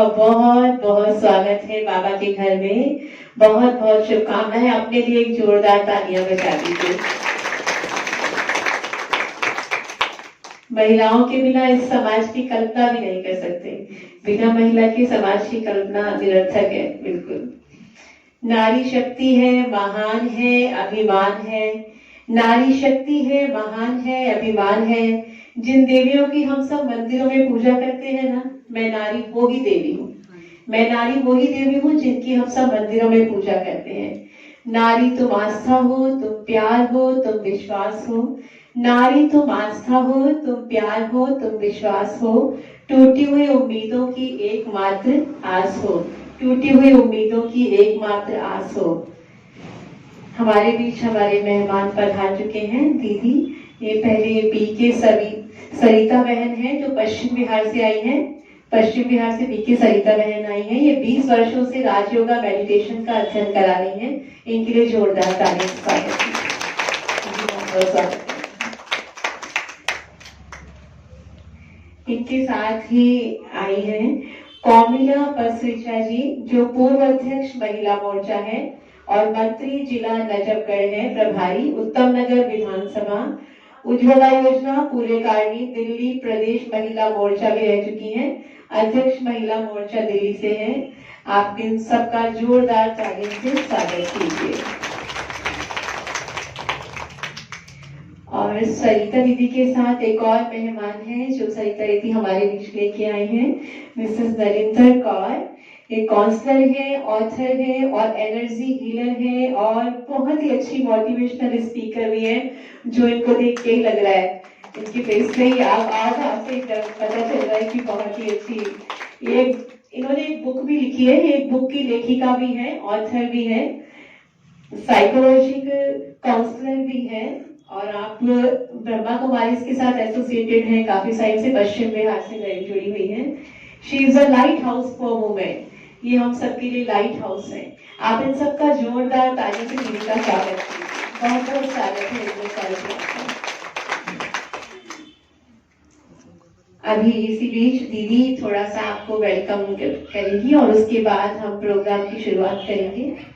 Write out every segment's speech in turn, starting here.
आपका बहुत बहुत स्वागत है बाबा के घर में। बहुत बहुत शुभकामनाएं। अपने लिए एक जोरदार तालियां बजा दीजिए। महिलाओं के बिना इस समाज की कल्पना भी नहीं कर सकते। बिना महिला के समाज की कल्पना निरर्थक है। बिल्कुल। नारी शक्ति है, महान है, अभिमान है। नारी शक्ति है, महान है, अभिमान है। जिन देवियों की हम सब मंदिरों में पूजा करते हैं ना, मैं नारी वो ही देवी हूँ। मैं नारी वो ही देवी हूँ जिनकी हम सब मंदिरों में पूजा करते हैं। नारी तुम आस्था हो, तुम प्यार हो, तुम विश्वास हो। नारी तुम आस्था हो, तुम प्यार हो, तुम विश्वास हो। टूटी हुई उम्मीदों की एकमात्र आस हो। टूटी हुई उम्मीदों की एकमात्र आस हो। हमारे बीच हमारे मेहमान पधार चुके हैं। दीदी, ये पहले बीके सरिता बहन है जो पश्चिम बिहार से आई हैं। पश्चिम बिहार से बीके सरिता बहन आई हैं। ये 20 वर्षों से राजयोगा मेडिटेशन का अध्ययन करा रही हैं। इनके लिए जोरदार तालियां। स्वागत। इनके साथ ही आई हैं कौमिला पसरिचा जी, जो पूर्व अध्यक्ष महिला मोर्चा है और मंत्री जिला नजफगढ़ है, प्रभारी उत्तम नगर विधानसभा। उज्ज्वला योजना पूरे कारणी दिल्ली प्रदेश महिला मोर्चा भी रह चुकी हैं। अध्यक्ष महिला मोर्चा दिल्ली से हैं। आप इन सबका जोरदार तालियों से स्वागत कीजिए। और सरिता दीदी के साथ एक और मेहमान है जो सरिता दीदी हमारे बीच लेके आई हैं, मिसेस नरेंद्र कौर। ये काउंसलर है, ऑथर है और एनर्जी हीलर है और बहुत ही अच्छी मोटिवेशनल स्पीकर भी है, जो इनको देख के ही लग रहा है, इनके फेस में ही आज आपसे पता चल रहा है कि बहुत ही अच्छी। ये इन्होंने एक बुक भी लिखी है। एक बुक की लेखिका भी है, ऑथर भी है, साइकोलॉजिकल काउंसलर भी है और आप ब्रह्मा कुमारी के साथ एसोसिएटेड हैं काफी साइड से, पश्चिम बिहार से जुड़ी हुई हैं। She is a light house for women. ये हम सबके लिए लाइट हाउस है। आप इन सबका जोरदार तालियों से दीदी का स्वागत कीजिए। बहुत बहुत स्वागत है। अभी इसी बीच दीदी थोड़ा सा आपको वेलकम करेंगी और उसके बाद हम प्रोग्राम की शुरुआत करेंगे।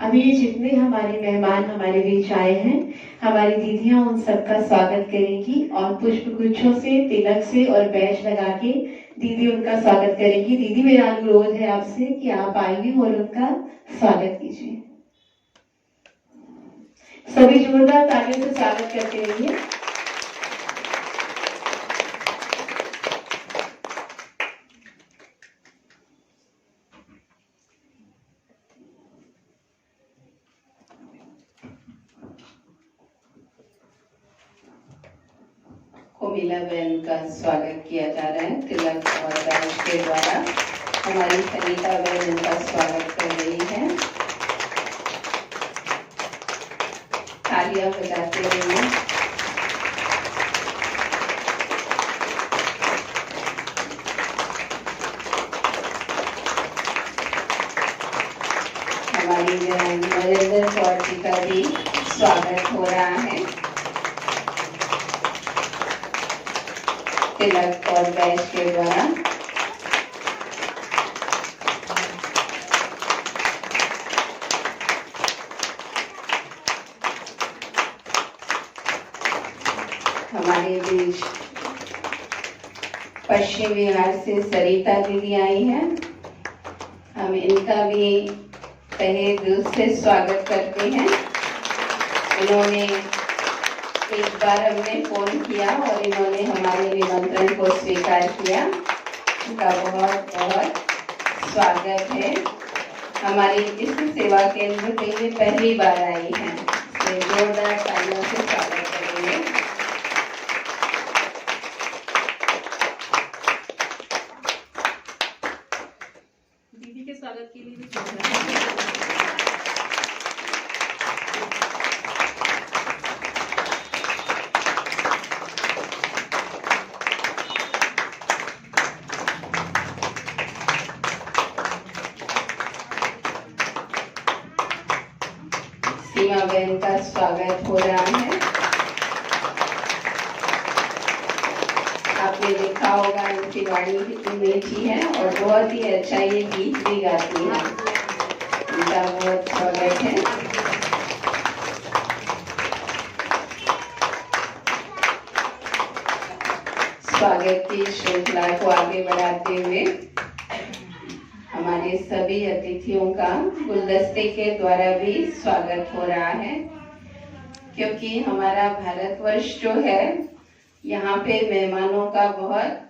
अभी ये जितने हमारे मेहमान हमारे बीच आए हैं, हमारी दीदियां उन सबका स्वागत करेंगी और पुष्प गुच्छों से, तिलक से और बैज लगा के दीदी उनका स्वागत करेंगी। दीदी, मेरा अनुरोध है आपसे कि आप आइए और उनका स्वागत कीजिए। सभी जोरदार तालियों से स्वागत करते रहिए। कोमिला बहन का स्वागत किया जा रहा है तिलक और बैज के द्वारा। हमारी सरिता बहन इनका स्वागत कर रही है। तालियां बजाते रहिए। हमारी नरेंद्र कौर जी का भी स्वागत हो रहा है तिलक और बैज के द्वारा। हमारे बीच पश्चिम बिहार से सरिता दीदी आई हैं। हम इनका भी तहे दिल से स्वागत करते हैं। इन्होंने एक बार हमने फोन किया और इन्होंने हमारे निमंत्रण को स्वीकार किया। उनका बहुत बहुत स्वागत है। हमारी इस सेवा केंद्र पे ये पहली बार आई हैं। जोरदार तालियों से स्वागत करेंगे। दीदी के स्वागत के लिए भी सीमा बहन का स्वागत हो रहा है। आपने देखा होगा इनकी वाणी कितनी मीठी है और बहुत ही अच्छा ये गीत भी गाती है। इनका बहुत स्वागत है। स्वागत की श्रृंखला को आगे बढ़ाते हुए हमारे सभी अतिथियों का गुलदस्ते के द्वारा भी स्वागत हो रहा है, क्योंकि हमारा भारतवर्ष जो है यहाँ पे मेहमानों का बहुत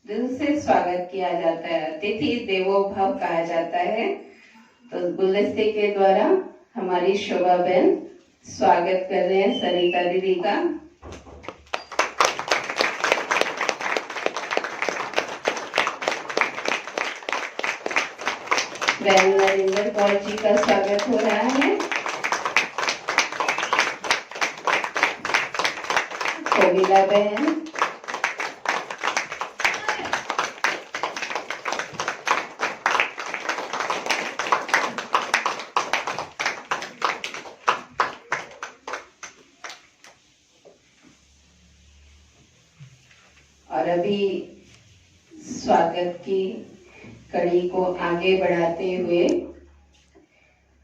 दिल से स्वागत किया जाता है। अतिथि देवो भव कहा जाता है। तो गुलदस्ते के द्वारा हमारी शोभा बहन स्वागत कर रहे हैं सरिता दीदी का। बहन नरेंद्र कौर जी का स्वागत हो रहा है। कोमिला बहन, और अभी स्वागत की कड़ी को आगे बढ़ाते हुए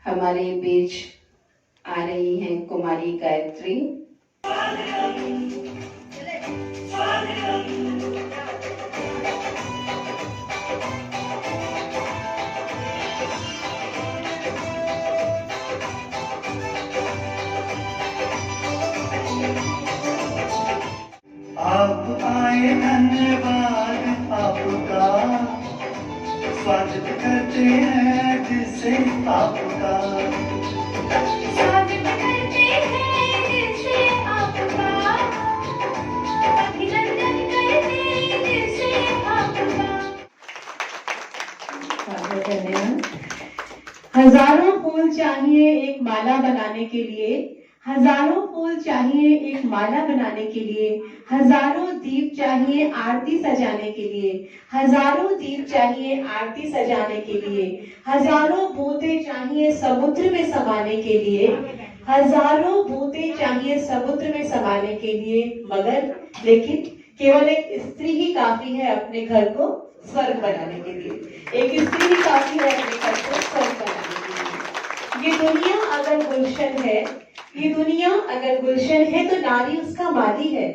हमारे बीच आ रही हैं कुमारी गायत्री। आप आए धन्यवाद आपका, स्वागत करते हैं दिल से आपका, स्वागत करते हैं दिल से आपका, अभिनंदन करते हैं दिल से आपका। स्वागत धन्यवाद। हजारों फूल चाहिए एक माला बनाने के लिए, हजारों फूल चाहिए एक माला बनाने के लिए, हजारों दीप चाहिए आरती सजाने के लिए, हजारों दीप चाहिए आरती सजाने के लिए, हजारों बूंदें चाहिए समुद्र में समाने के लिए, हजारों बूंदें चाहिए समुद्र में समाने के लिए, मगर लेकिन केवल एक स्त्री ही काफी है अपने घर को स्वर्ग बनाने के लिए। एक स्त्री ही काफी है अपने घर को स्वर्ग बनाने के लिए। ये दुनिया अगर गुलशन है, ये दुनिया अगर गुलशन है तो नारी उसका माली है।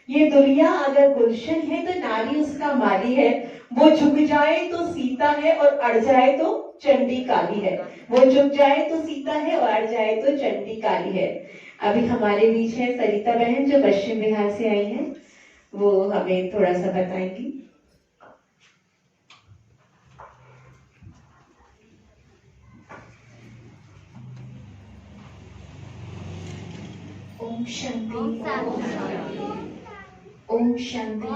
ये दुनिया अगर गुलशन है तो नारी उसका माली है। वो झुक जाए तो सीता है और अड़ जाए तो चंडी काली है। वो झुक जाए तो सीता है और अड़ जाए तो चंडी काली है। अभी हमारे बीच है सरिता बहन जो पश्चिम बिहार से आई हैं, वो हमें थोड़ा सा बताएंगी। ओम शांति, ओम शांति।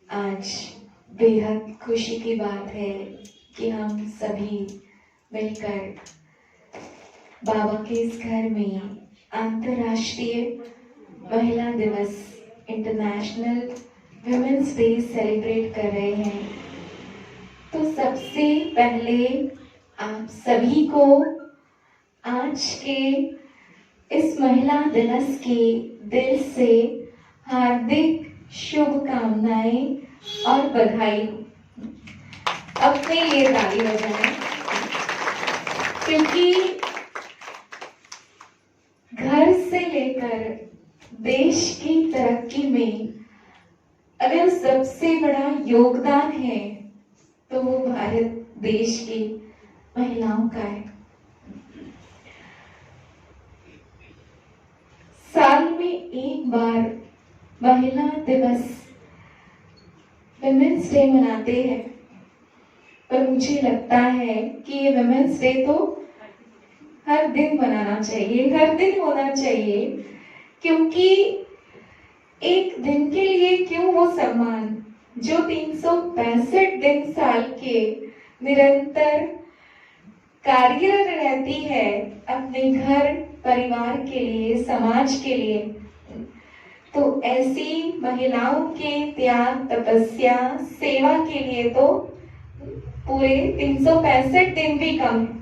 आज बेहद खुशी की बात है कि हम सभी मिलकर बाबा के इस घर में अंतर्राष्ट्रीय महिला दिवस, इंटरनेशनल विमेंस डे सेलिब्रेट कर रहे हैं। तो सबसे पहले आप सभी को आज के इस महिला दिवस की दिल से हार्दिक शुभकामनाएं और बधाई। अपने लिए ताली बजाएं, क्योंकि घर से लेकर देश की तरक्की में अगर सबसे बड़ा योगदान है तो वो भारत देश की महिलाओं का है। साल में एक बार महिला दिवस, विमेंस डे मनाते हैं, पर मुझे लगता है कि ये विमेंस डे तो हर दिन मनाना चाहिए, हर दिन होना चाहिए, क्योंकि एक दिन के लिए क्यों वो सम्मान जो 365 दिन साल के निरंतर कार्यरत रहती है अपने घर परिवार के लिए, समाज के लिए। तो तो ऐसी महिलाओं के त्याग, तपस्या, सेवा के लिए तो पूरे 365 दिन भी कम है।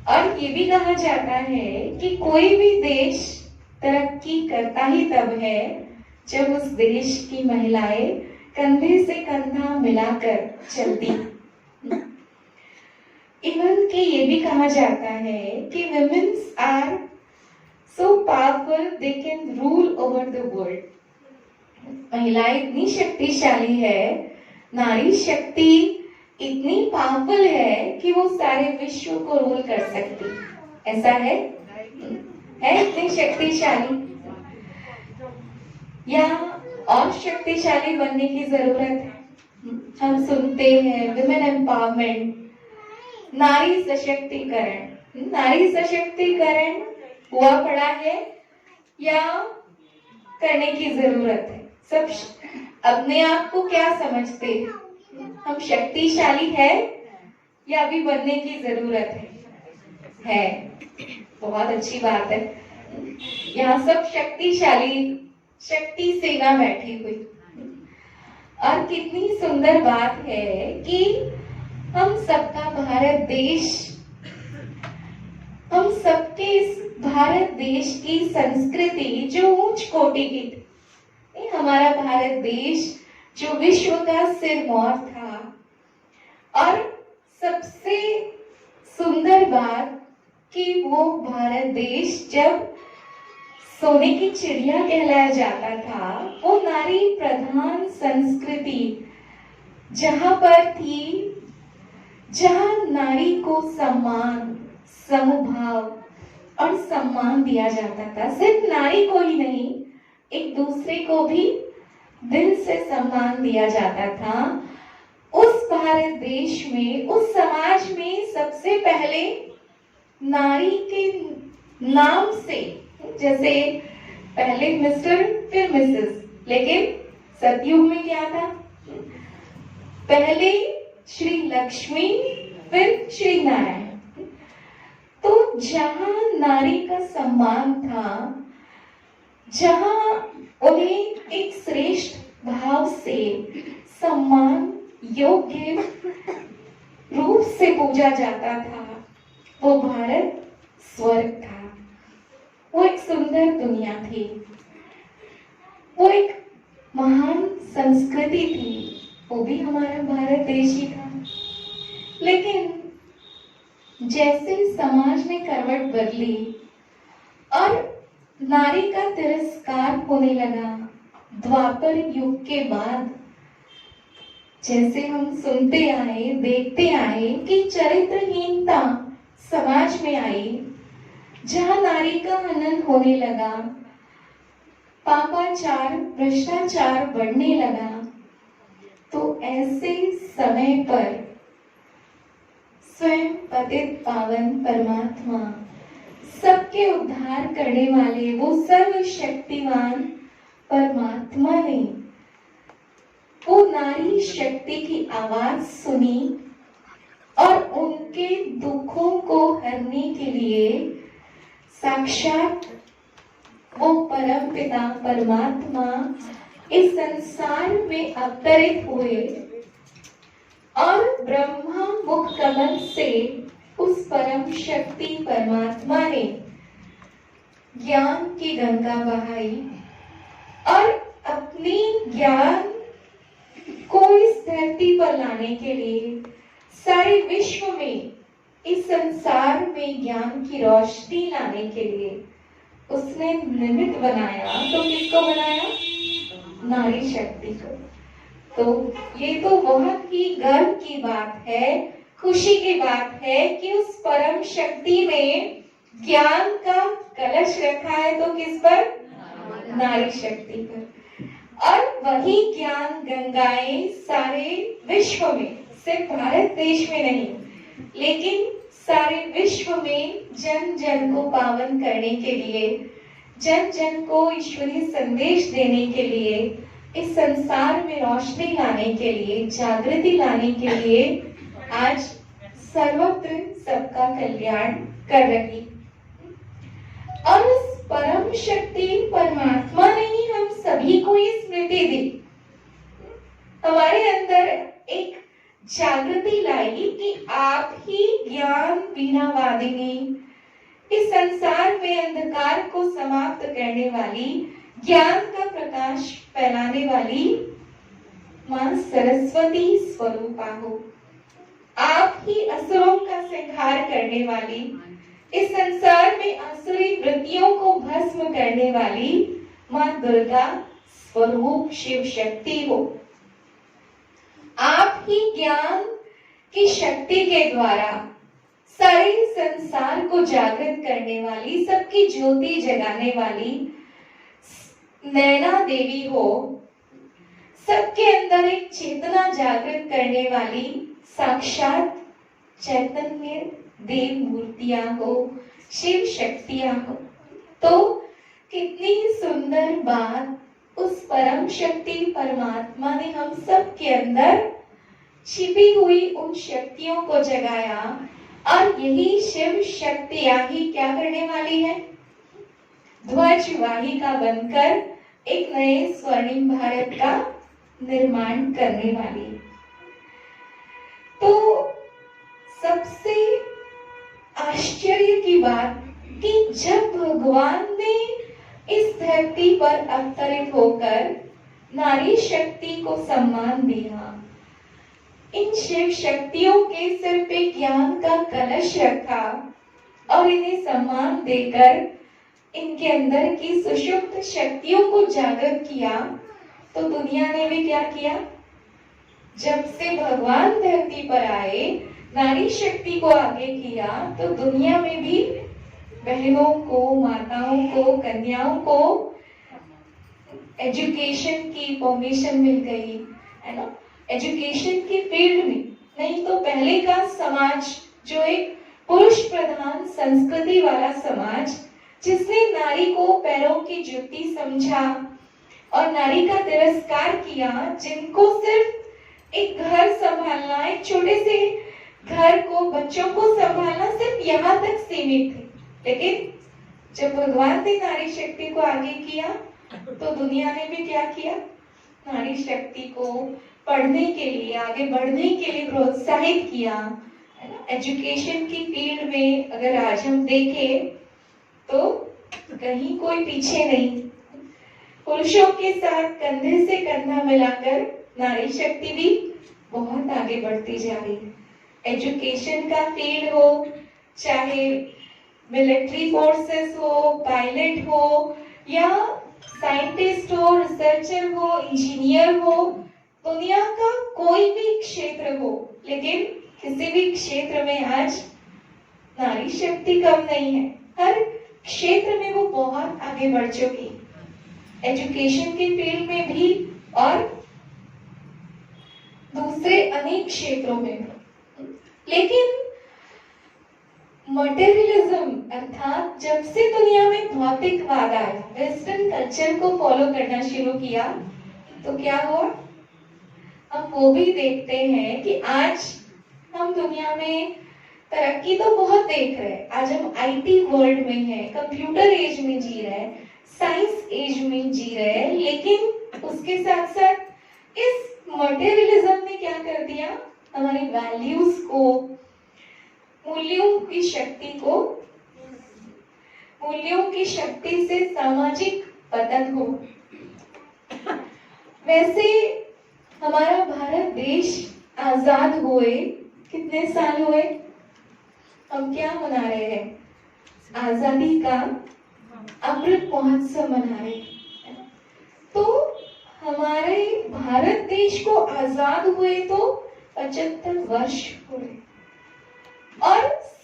और ये भी कहा जाता है कि कोई भी देश तरक्की करता ही तब है जब उस देश की महिलाएं कंधे से कंधा मिलाकर चलती। इवन कि ये भी कहा जाता है कि women's are so powerful they can rule over the world। महिलाएं इतनी शक्तिशाली है, नारी शक्ति इतनी पावरफुल है कि वो सारे विश्व को रूल कर सकती। ऐसा है इतनी शक्तिशाली, या और शक्तिशाली बनने की जरूरत है? हम सुनते हैं विमेन एम्पावरमेंट, नारी सशक्तिकरण। नारी सशक्तिकरण हुआ पड़ा है या करने की जरूरत है? सब अपने आप को क्या समझते हैं? हम शक्तिशाली है या अभी बनने की जरूरत है? बहुत अच्छी बात है। यहाँ सब शक्तिशाली, शक्ति सेना बैठी हुई। और कितनी सुंदर बात है कि हम सबका भारत देश, हम सबके इस भारत देश की संस्कृति जो उच्च कोटि की थी, हमारा भारत देश जो विश्व का सिरमौर था। और सबसे सुंदर बात कि वो भारत देश जब सोने की चिड़िया कहलाया जाता था, वो नारी प्रधान संस्कृति जहां पर थी, जहां नारी को सम्मान, समभाव और सम्मान दिया जाता था। सिर्फ नारी को ही नहीं, एक दूसरे को भी दिल से सम्मान दिया जाता था। उस भारत देश में, उस समाज में सबसे पहले नारी के नाम से, जैसे पहले मिस्टर फिर मिसेस, लेकिन सतयुग में क्या था? पहले श्री लक्ष्मी फिर श्री नारायण। तो जहां नारी का सम्मान था, जहां उन्हें एक श्रेष्ठ भाव से, सम्मान योग्य रूप से पूजा जाता था, वो भारत स्वर्ग था। वो एक सुंदर दुनिया थी, वो एक महान संस्कृति थी, वो भी हमारा भारत देश ही था। लेकिन जैसे समाज ने करवट बदली और नारी का तिरस्कार होने लगा द्वापर युग के बाद, जैसे हम सुनते आए, देखते आए कि चरित्रहीनता समाज में आई, जहां नारी का हनन होने लगा, पापाचार, भ्रष्टाचार बढ़ने लगा, तो ऐसे समय पर स्वयं पतित पावन परमात्मा, सबके उद्धार करने वाले वो सर्वशक्तिमान परमात्मा ने वो नारी शक्ति की आवाज सुनी और उनके दुखों को हरने के लिए साक्षात वो परम पिता परमात्मा इस संसार में अवतरित हुए और ब्रह्मा मुख कमल से उस परम शक्ति परमात्मा ने ज्ञान की गंगा बहाई और अपनी ज्ञान को इस धरती पर लाने के लिए, सारे विश्व में, इस संसार में ज्ञान की रोशनी लाने के लिए उसने निमित्त बनाया। तो किसको बनाया? नारी शक्ति को। तो ये तो बहुत ही गर्व की बात है, खुशी की बात है कि उस परम शक्ति ने ज्ञान का कलश रखा है। तो किस पर? नारी शक्ति पर। और वही ज्ञान गंगाएं सारे विश्व में, सिर्फ भारत देश में नहीं, लेकिन सारे विश्व में जन जन को पावन करने के लिए, जन जन को ईश्वरीय संदेश देने के लिए, इस संसार में रोशनी लाने के लिए, जागृति लाने के लिए आज सर्वत्र सबका कल्याण कर रही। और उस परम शक्ति परमात्मा करने वाली, ज्ञान का प्रकाश फैलाने वाली मां सरस्वती स्वरूपा हो। आप ही असुरों का संहार करने वाली, इस संसार में आसुरी वृत्तियों को भस्म करने वाली मां दुर्गा स्वरूप शिव शक्ति हो। आप ही ज्ञान की शक्ति के द्वारा सारे संसार को जागृत करने वाली, सबकी ज्योति जगाने वाली नैना देवी हो। सबके अंदर एक चेतना जागृत करने वाली साक्षात चैतन्य देव मूर्तियां हो, शिव शक्तियां हो। तो कितनी सुंदर बात उस परम शक्ति परमात्मा ने हम सब के अंदर छिपी हुई उन शक्तियों को जगाया, और यही शिव शक्तियां ही क्या करने वाली है? ध्वज वाहिका बनकर एक नए स्वर्णिम भारत का निर्माण करने वाली। तो सबसे आश्चर्य की बात कि जब भगवान ने इस धरती पर अवतरित होकर नारी शक्ति को सम्मान दिया, इन शिव शक्तियों के सिर पे ज्ञान का कलश रखा और इन्हें सम्मान देकर इनके अंदर की सुषुप्त शक्तियों को जागृत किया, तो दुनिया ने भी क्या किया? जब से भगवान धरती पर आए, नारी शक्ति को आगे किया, तो दुनिया में भी बहनों को, माताओं को, कन्याओं को एजुकेशन की परमिशन मिल गई, है ना? एजुकेशन की फील्ड में। नहीं तो पहले का समाज जो एक पुरुष प्रधान संस्कृति वाला समाज, जिसने नारी को पैरों की जुत्ती समझा और नारी का तिरस्कार किया, जिनको सिर्फ एक घर संभालना, एक छोटे से घर को, बच्चों को संभालना सिर्फ यहाँ तक सीमित थे। लेकिन जब भगवान ने नारी शक्ति को आगे किया, तो दुनिया ने भी क्या किया? नारी शक्ति को पढ़ने के लिए, आगे बढ़ने के लिए प्रोत्साहित किया, है ना? एजुकेशन की फील्ड में अगर आज हम देखें तो कहीं कोई पीछे नहीं। पुरुषों के साथ कंधे से कंधा मिलाकर नारी शक्ति भी बहुत आगे बढ़ती जा रही है। एजुकेशन का फील्ड हो, चाहे मिलिट्री फोर्सेस हो, पायलट हो, या साइंटिस्ट हो, रिसर्चर हो, इंजीनियर हो, दुनिया का कोई भी क्षेत्र हो, लेकिन किसी भी क्षेत्र में आज नारी शक्ति कम नहीं है। हर क्षेत्र में वो बहुत आगे बढ़ चुकी, एजुकेशन के फील्ड में भी और दूसरे अनेक क्षेत्रों में भी। लेकिन मटेरियलिज्म अर्थात जब से दुनिया में भौतिकवाद आया, वेस्टर्न कल्चर को फॉलो करना शुरू किया, तो क्या हुआ? हम वो भी देखते हैं कि आज हम दुनिया में तरक्की तो बहुत देख रहे हैं। आज हम आईटी वर्ल्ड में हैं, कंप्यूटर एज में जी रहे हैं, साइंस एज में जी रहे हैं, लेकिन उसके साथ साथ इस मटेरियलिज्म ने क्या कर दिया? हमारी वैल्यूज को, मूल्यों की शक्ति से सामाजिक पतन हो। वैसे हमारा भारत देश आजाद हुए कितने साल हुए? हम क्या मना रहे हैं? आजादी का अमृत महोत्सव मना रहे हैं। तो हमारे भारत देश को आजाद हुए तो 75 वर्ष हुए, और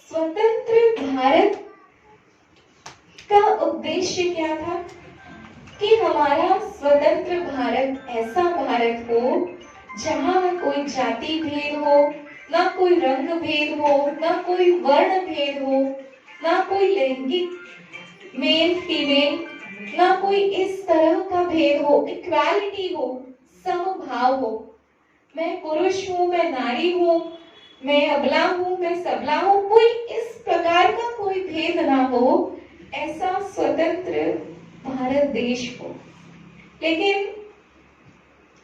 स्वतंत्र भारत का उद्देश्य क्या था? कि हमारा स्वतंत्र भारत ऐसा भारत हो जहां न कोई जाति भेद हो, ना कोई रंग भेद हो, ना कोई वर्ण भेद हो, ना कोई लैंगिक मेल फीमेल, ना कोई इस तरह का भेद हो, इक्वालिटी हो, समभाव हो। मैं पुरुष हूँ, मैं नारी हूँ, मैं अबला हूँ, मैं सबला हूँ, कोई इस प्रकार का कोई भेद ना हो, ऐसा स्वतंत्र भारत देश हो। लेकिन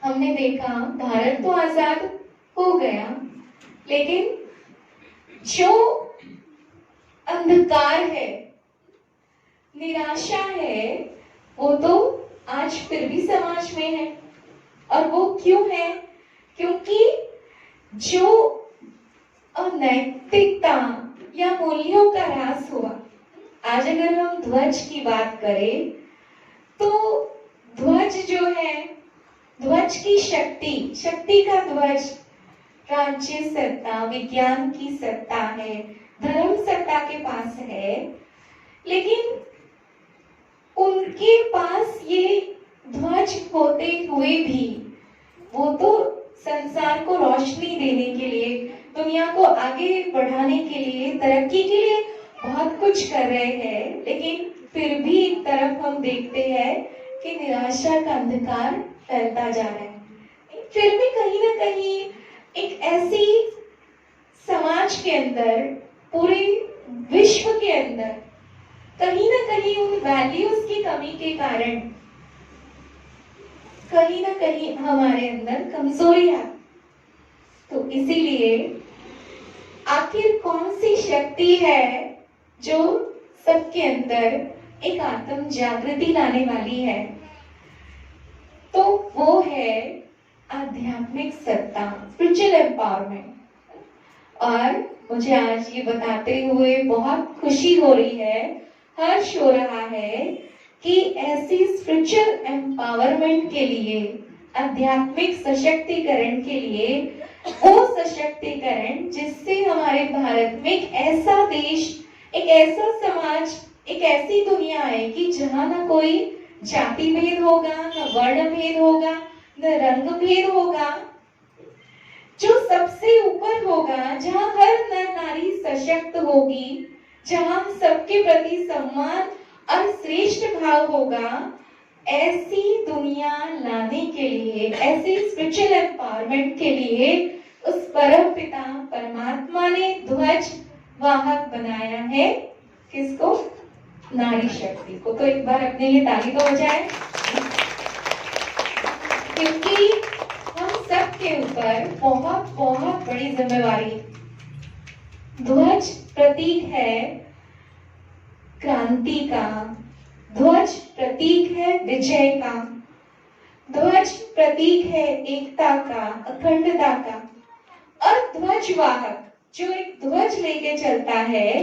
हमने देखा भारत तो आजाद हो गया, लेकिन जो अंधकार है, निराशा है, वो तो आज फिर भी समाज में है। और वो क्यों है? क्योंकि जो अनैतिकता या मूल्यों का ह्रास हुआ। आज अगर हम ध्वज की बात करें तो ध्वज जो है, ध्वज की शक्ति का ध्वज राज्य सत्ता, विज्ञान की सत्ता है, धर्म सत्ता के पास है, लेकिन उनके पास ये ध्वज होते हुए भी वो तो संसार को रोशनी देने के लिए, दुनिया को आगे बढ़ाने के लिए, तरक्की के लिए बहुत कुछ कर रहे हैं, लेकिन फिर भी एक तरफ हम देखते हैं कि निराशा का अंधकार फैलता जा रहा है। फिर भी कहीं ना कहीं एक ऐसी समाज के अंदर, पूरे विश्व के अंदर कहीं ना कहीं उन वैल्यूज की कमी के कारण कहीं ना कहीं हमारे अंदर कमजोरी है। तो इसीलिए आखिर कौन सी शक्ति है जो सबके अंदर एक आत्म जागृति लाने वाली है? तो वो है आध्यात्मिक सत्ता, स्पिरिचुअल एम्पावरमेंट। और मुझे आज ये बताते हुए बहुत खुशी हो रही है, हर्ष हो रहा है कि ऐसी स्पिरिचुअल एम्पावरमेंट के लिए, आध्यात्मिक सशक्तिकरण के लिए, वो सशक्तिकरण जिससे हमारे भारत में एक ऐसा देश, एक ऐसा समाज, एक ऐसी दुनिया आएगी जहां ना कोई जाति भेद होगा, न वर्ण भेद होगा, न रंग भेद होगा, जो सबसे ऊपर होगा, जहां हर नर नारी सशक्त होगी, जहां सबके प्रति सम्मान और श्रेष्ठ भाव होगा। ऐसी दुनिया लाने के लिए, ऐसी स्पिरिचुअल एम्पावरमेंट के लिए उस परम पिता परमात्मा ने ध्वज वाहक बनाया है। किसको? नारी शक्ति को। तो एक बार अपने लिए ताली तो हो जाए, क्योंकि हम सब के ऊपर बहुत बहुत बड़ी जिम्मेवारी। ध्वज प्रतीक है क्रांति का, ध्वज प्रतीक है विजय का, ध्वज प्रतीक है एकता का, अखंडता का। और ध्वजवाहक जो एक ध्वज लेके चलता है,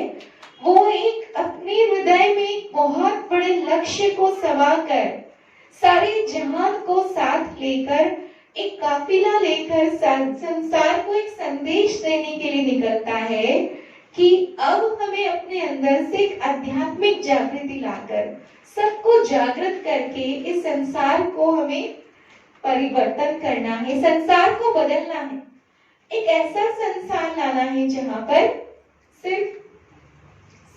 वो एक अपने हृदय में एक बहुत बड़े लक्ष्य को समाकर, सारे जहान को साथ लेकर, एक काफिला लेकर संसार को एक संदेश देने के लिए निकलता है कि अब हमें अपने अंदर से एक आध्यात्मिक जागृति लाकर, सबको जागृत करके इस संसार को हमें परिवर्तन करना है, संसार को बदलना है। एक ऐसा संसार लाना है जहां पर सिर्फ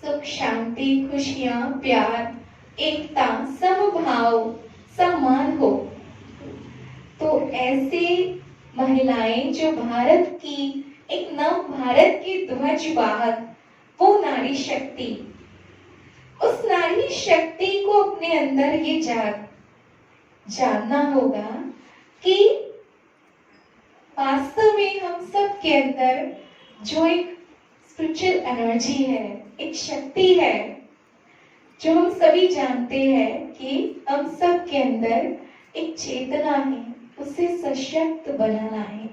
सुख, शांति, खुशियां, प्यार, एकता, समभाव, सम्मान हो। तो ऐसे महिलाएं जो भारत की एक नव भारत की ध्वजवाहक, वो नारी शक्ति, उस नारी शक्ति को अपने अंदर ये जानना होगा कि वास्तव में हम सब के अंदर जो एक स्पिरिचुअल एनर्जी है, एक शक्ति है, जो हम सभी जानते हैं कि हम सब के अंदर एक चेतना है, उसे सशक्त बनाना है।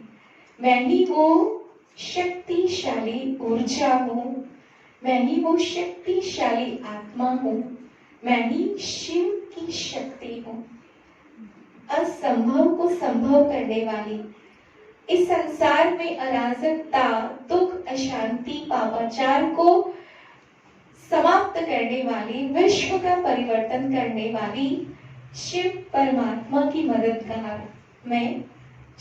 मैं ही वो शक्तिशाली ऊर्जा हूँ, मैं ही वो शक्तिशाली आत्मा हूँ, मैं ही शिव की शक्ति हूँ, असंभव को संभव करने वाली, इस संसार में अराजकता, दुख, अशांति, पापाचार को समाप्त करने वाली, विश्व का परिवर्तन करने वाली शिव परमात्मा की मददगार मैं,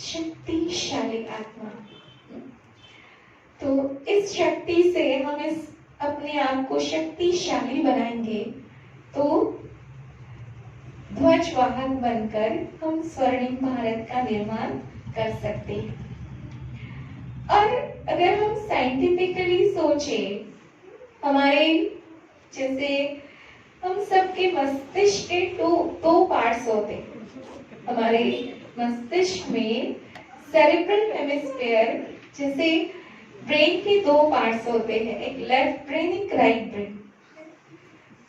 शक्तिशाली आत्मा। तो इस शक्ति से हम इस अपने आप को शक्तिशाली बनाएंगे तो ध्वजवाहक बनकर हम स्वर्णिम भारत का निर्माण कर सकते हैं। और अगर हम साइंटिफिकली सोचे, हमारे जैसे हम सबके मस्तिष्क के दो पार्ट्स होते हैं। हमारे मस्तिष्क में सेरेब्रल हेमिस्फीयर जैसे ब्रेन के दो पार्ट्स होते हैं, एक लेफ्ट ब्रेन, एक राइट ब्रेन।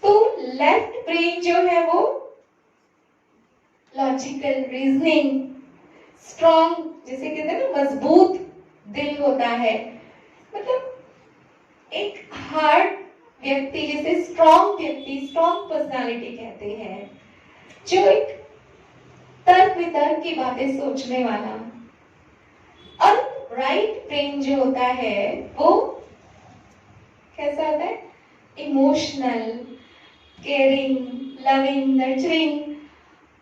तो लेफ्ट ब्रेन जो है वो लॉजिकल रीजनिंग, स्ट्रॉन्ग, जैसे कहते हैं ना मजबूत दिल होता है, मतलब एक हार्ड व्यक्ति, जैसे स्ट्रॉन्ग व्यक्ति, स्ट्रॉन्ग पर्सनालिटी कहते हैं, जो एक तर्क वितर्क की बातें सोचने वाला। और राइट ब्रेन जो होता है वो कैसा होता है? इमोशनल, केयरिंग, लविंग, नर्चरिंग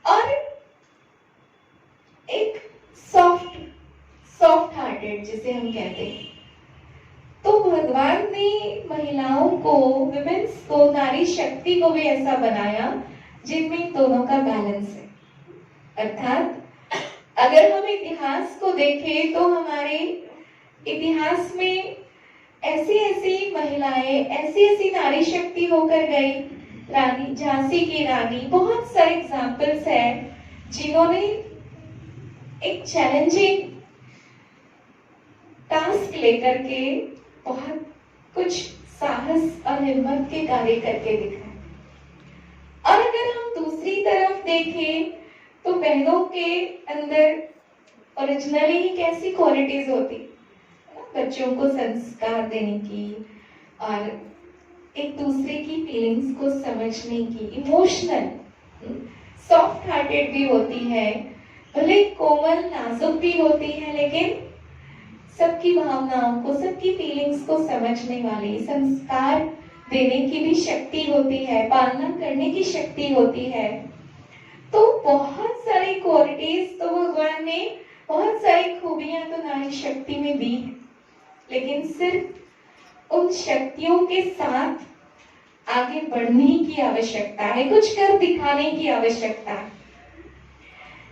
और एक सॉफ्ट हार्टेड जिसे हम कहते हैं। तो भगवान ने महिलाओं को, विमेन्स को, नारी शक्ति को भी ऐसा बनाया जिनमें दोनों का बैलेंस है। अर्थात अगर हम इतिहास को देखें तो हमारे इतिहास में ऐसी ऐसी महिलाएं, ऐसी ऐसी नारी शक्ति होकर गई, रानी झांसी की रानी, बहुत सारे एग्जाम्पल्स है जिन्होंने एक चैलेंजिंग टास्क लेकर के बहुत कुछ साहस और हिम्मत के कार्य करके दिखाए। और अगर हम दूसरी तरफ देखें तो बहनों के अंदर ओरिजिनली ही कैसी क्वालिटीज होती, बच्चों को संस्कार देने की और एक दूसरे की फीलिंग्स को समझने की, इमोशनल, सॉफ्ट हार्टेड भी होती है, भले कोमल नाजुक भी होती है, लेकिन सबकी भावनाओं को, सबकी फीलिंग्स को समझने वाली, संस्कार देने की भी शक्ति होती है, पालना करने की शक्ति होती है। तो बहुत सारी क्वालिटीज तो भगवान ने, बहुत सारी खूबियां तो नारी शक्ति में दी है, लेकिन सिर्फ उन शक्तियों के साथ आगे बढ़ने की आवश्यकता है, कुछ कर दिखाने की आवश्यकता है।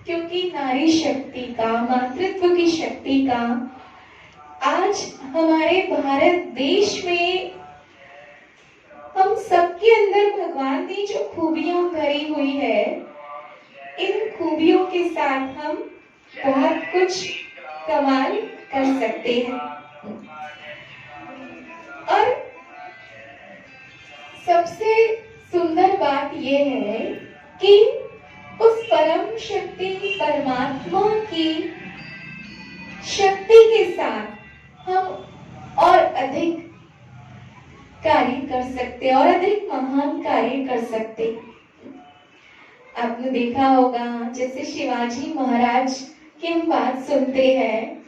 क्योंकि नारी शक्ति का, मातृत्व की शक्ति का आज हमारे भारत देश में हम सबके अंदर भगवान ने जो खूबियां भरी हुई है, इन खूबियों के साथ हम बहुत कुछ कमाल कर सकते हैं। और सबसे सुंदर बात यह है कि उस परम शक्ति परमात्मा की शक्ति के साथ हम और अधिक कार्य कर सकते, और अधिक महान कार्य कर सकते। आपने देखा होगा जैसे शिवाजी महाराज की हम बात सुनते हैं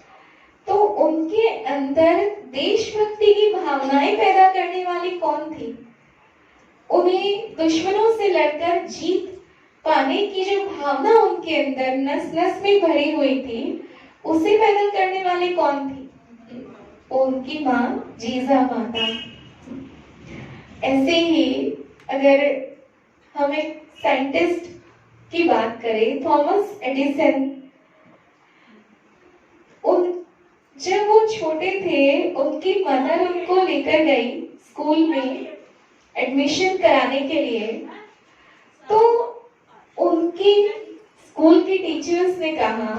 तो उनके अंदर देशभक्ति की भावनाएं पैदा करने वाली कौन थी? उन्हें दुश्मनों से लड़कर जीत पाने की जो भावना उनके अंदर नस नस में भरी हुई थी, उसे पैदा करने वाली कौन थी? उनकी माँ जीजा माता। ऐसे ही अगर हम एक साइंटिस्ट की बात करें, थॉमस एडिसन, जब वो छोटे थे उनकी मदर उनको लेकर गई स्कूल में एडमिशन कराने के लिए, तो उनकी स्कूल की टीचर्स ने कहा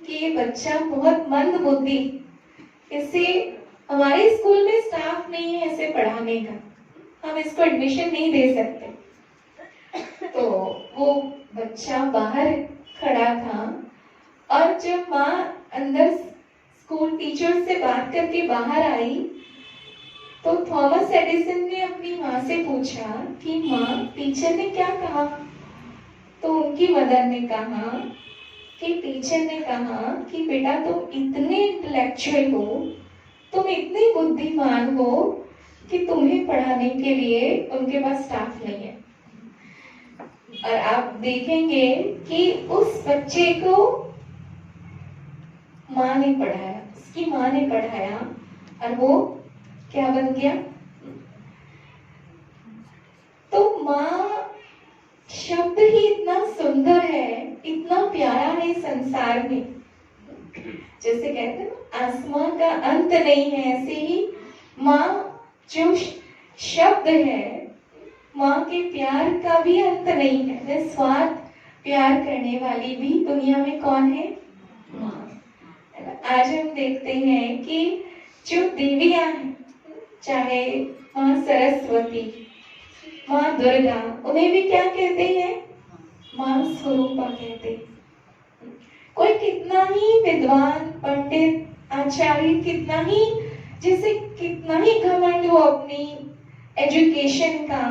कि ये बच्चा बहुत मंद बुद्धि, इसे हमारे स्कूल में स्टाफ नहीं है इसे पढ़ाने का, हम इसको एडमिशन नहीं दे सकते। तो वो बच्चा बाहर खड़ा था और जब माँ अंदर स्कूल टीचर से बात करके बाहर आई तो थॉमस एडिसन ने अपनी माँ से पूछा कि माँ टीचर ने क्या कहा? तो उनकी मदर ने कहा कि टीचर ने कहा कि बेटा तुम इतने इंटेलेक्चुअल हो, तुम इतने बुद्धिमान हो कि तुम्हें पढ़ाने के लिए उनके पास स्टाफ नहीं है। और आप देखेंगे कि उस बच्चे को माँ ने पढ़ाया, उसकी माँ ने पढ़ाया और वो क्या बन गया? तो माँ शब्द ही इतना सुंदर है, इतना प्यारा है संसार में। जैसे कहते हैं ना आसमां का अंत नहीं है, ऐसे ही माँ जो शब्द है, माँ के प्यार का भी अंत नहीं है। निस्वार्थ प्यार करने वाली भी दुनिया में कौन है? माँ। आज हम देखते हैं कि जो देवियां हैं, चाहे माँ सरस्वती, माँ दुर्गा, उन्हें भी क्या कहते हैं? माँ स्वरूपा कहते हैं। कोई कितना ही विद्वान पंडित आचार्य, कितना ही जैसे कितना ही घमंड हो अपनी एजुकेशन का,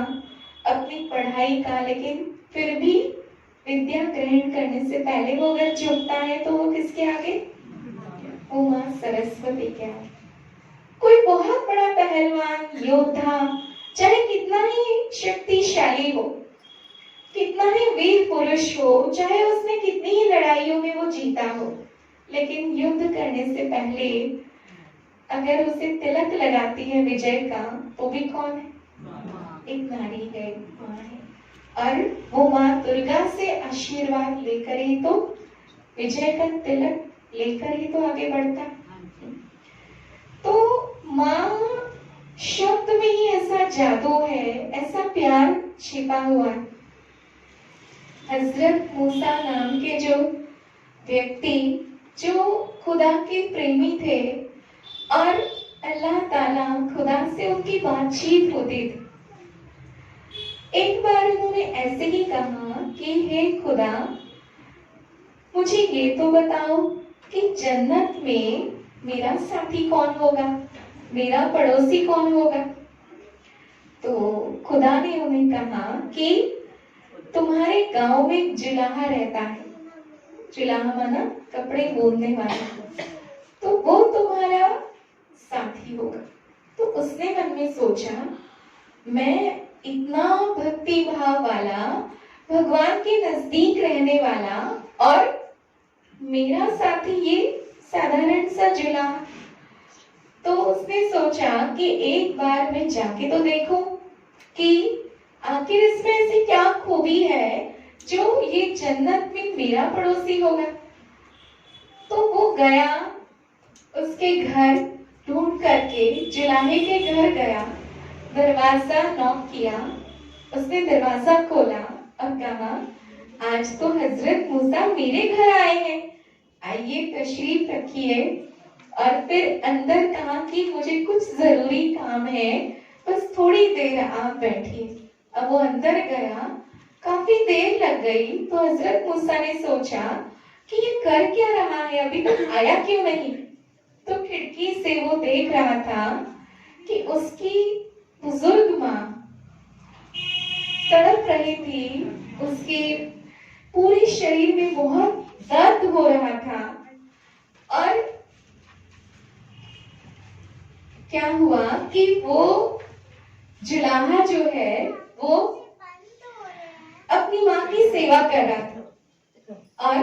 अपनी पढ़ाई का, लेकिन फिर भी विद्या ग्रहण करने से पहले वो अगर झुकता है तो वो किसके आगे? वो माँ सरस्वती के आगे। कोई बहुत बड़ा पहलवान योद्धा, चाहे कितना ही शक्तिशाली हो, कितना ही वीर पुरुष हो, चाहे उसने कितनी ही लड़ाइयों में वो जीता हो, लेकिन युद्ध करने से पहले अगर उसे तिलक लगाती है विजय का, वो भी कौन है? एक नारी है, माँ है। और वो माँ दुर्गा से आशीर्वाद लेकर ही तो, विजय का तिलक लेकर ही तो आगे बढ़ता है। तो माँ शब्द में ही ऐसा जादू है, ऐसा प्यार छिपा हुआ है। हजरत मूसा नाम के जो व्यक्ति, जो खुदा के प्रेमी थे और अल्लाह ताला खुदा से उनकी बातचीत होती थी। एक बार उन्होंने ऐसे ही कहा कि हे खुदा, मुझे ये तो बताओ कि जन्नत में मेरा साथी कौन होगा, मेरा पड़ोसी कौन होगा। तो खुदा ने उन्हें कहा कि तुम्हारे गांव में एक जुलाहा रहता है। जुलाहा माना कपड़े बुनने वाला, तो वो तुम्हारा साथी होगा। तो उसने मन में सोचा, मैं इतना भक्ति भाव वाला, भगवान के नजदीक रहने वाला, और मेरा साथी ये साधारण सा जुलाहा। तो उसने सोचा कि एक बार मैं जाके तो देखूं कि आखिर इसमें ऐसी क्या खूबी है जो ये जन्नत में मेरा पड़ोसी होगा। तो वो गया, उसके घर ढूंढ करके जुलाहे के घर गया, दरवाजा नॉक किया। उसने दरवाजा खोला और कहा, आज तो हजरत मूसा मेरे घर आए हैं, आइए तशरीफ रखिए। और फिर अंदर कहा कि मुझे कुछ जरूरी काम है, बस थोड़ी देर आप बैठिए। अब वो अंदर गया, काफी देर लग गई। तो हजरत मूसा ने सोचा कि ये कर क्या रहा है, अभी तक आया क्यों नहीं। तो खिड़की से वो देख रहा था कि उसकी बुजुर्ग माँ तड़प रही थी, उसके पूरे शरीर में बहुत दर्द हो रहा था। और क्या हुआ कि वो जुलाहा जो है वो अपनी माँ की सेवा कर रहा था। और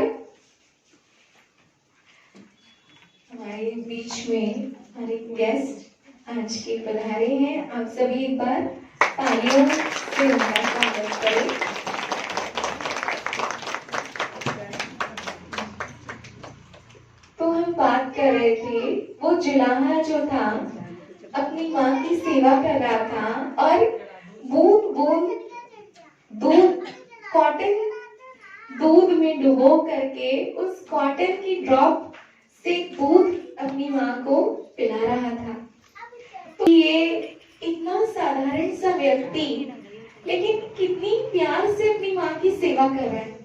हमारे बीच में हमारे गेस्ट आज के पधारे हैं, आप सभी एक बार तालियों से उनका स्वागत करें। तो हम बात कर रहे थे, वो जुलाहा जो था अपनी माँ की सेवा कर रहा था और बूंद बूंद दूध, कॉटन दूध में डुबो करके उस कॉटन की ड्रॉप से दूध अपनी माँ को पिला रहा था। तो ये इतना साधारण सा व्यक्ति, लेकिन कितनी प्यार से अपनी माँ की सेवा कर रहा है।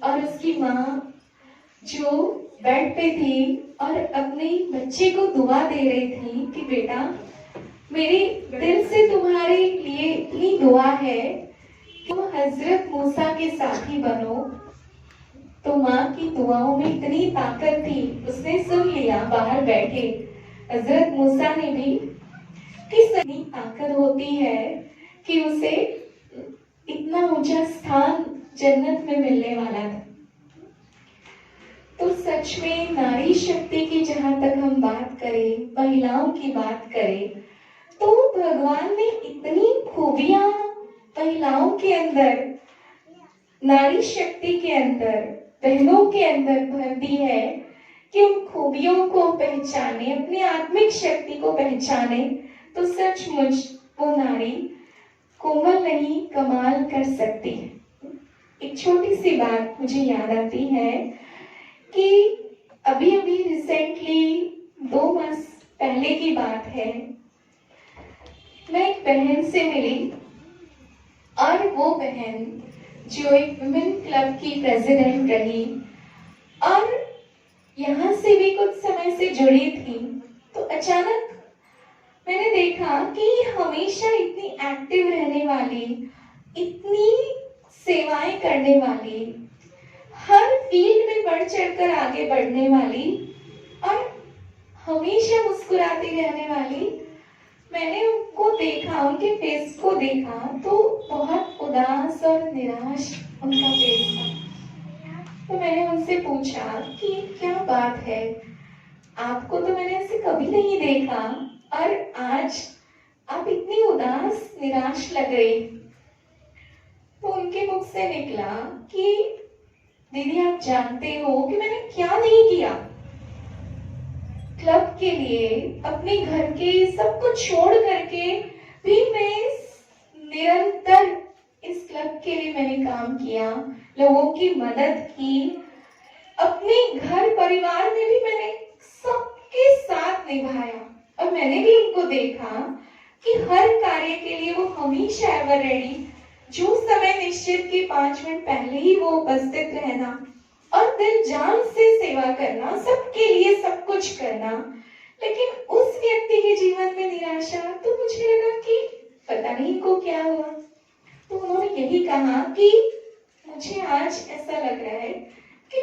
और उसकी माँ जो बेड पे थी और अपने बच्चे को दुआ दे रही थी कि बेटा, मेरे दिल से तुम्हारे लिए इतनी दुआ है कि तुम हजरत मूसा के साथी बनो। तो माँ की दुआओं में इतनी ताकत थी, उसने सुन लिया बाहर बैठे हजरत मूसा ने भी कि इतनी ताकत होती है कि उसे इतना ऊंचा स्थान जन्नत में मिलने वाला था। तो सच में नारी शक्ति की जहां तक हम बात करें, महिलाओं की बात करें, तो भगवान ने इतनी खूबियां महिलाओं के अंदर, नारी शक्ति के अंदर, बहनों के अंदर भर दी है कि उन खूबियों को पहचाने, अपनी आत्मिक शक्ति को पहचाने, तो सचमुच वो नारी कोमल नहीं कमाल कर सकती है। एक छोटी सी बात मुझे याद आती है कि अभी अभी रिसेंटली 2 मास पहले की बात है, मैं एक बहन से मिली और वो बहन जो एक वुमेन क्लब की प्रेसिडेंट रही और यहाँ से भी कुछ समय से जुड़ी थी, तो अचानक मैंने देखा कि हमेशा इतनी एक्टिव रहने वाली, इतनी सेवाएं करने वाली, हर फील्ड में बढ़ चढ़कर आगे बढ़ने वाली और हमेशा मुस्कुराती रहने वाली, मैंने उनको देखा, उनके फेस को देखा तो बहुत उदास और निराश उनका फेस था। तो मैंने उनसे पूछा कि क्या बात है, आपको तो मैंने ऐसे कभी नहीं देखा और आज आप इतनी उदास निराश लग रही। तो उनके मुख से निकला कि दीदी आप जानते हो कि मैंने क्या नहीं किया, क्लब के लिए अपने घर के सब कुछ छोड़ करके भी मैं निरंतर इस क्लब के लिए मैंने काम किया, लोगों की मदद की, अपने घर परिवार में भी मैंने सबके साथ निभाया और मैंने भी उनको देखा कि हर कार्य के लिए वो हमेशा एवर रेडी, जो समय निश्चित के 5 मिनट पहले ही वो उपस्थित रहना और दिल जान से सेवा करना, सबके लिए सब कुछ करना। लेकिन उस व्यक्ति के जीवन में निराशा, तो मुझे लगा कि पता नहीं इनको क्या हुआ। तो उन्होंने यही कहा कि मुझे आज ऐसा लग रहा है कि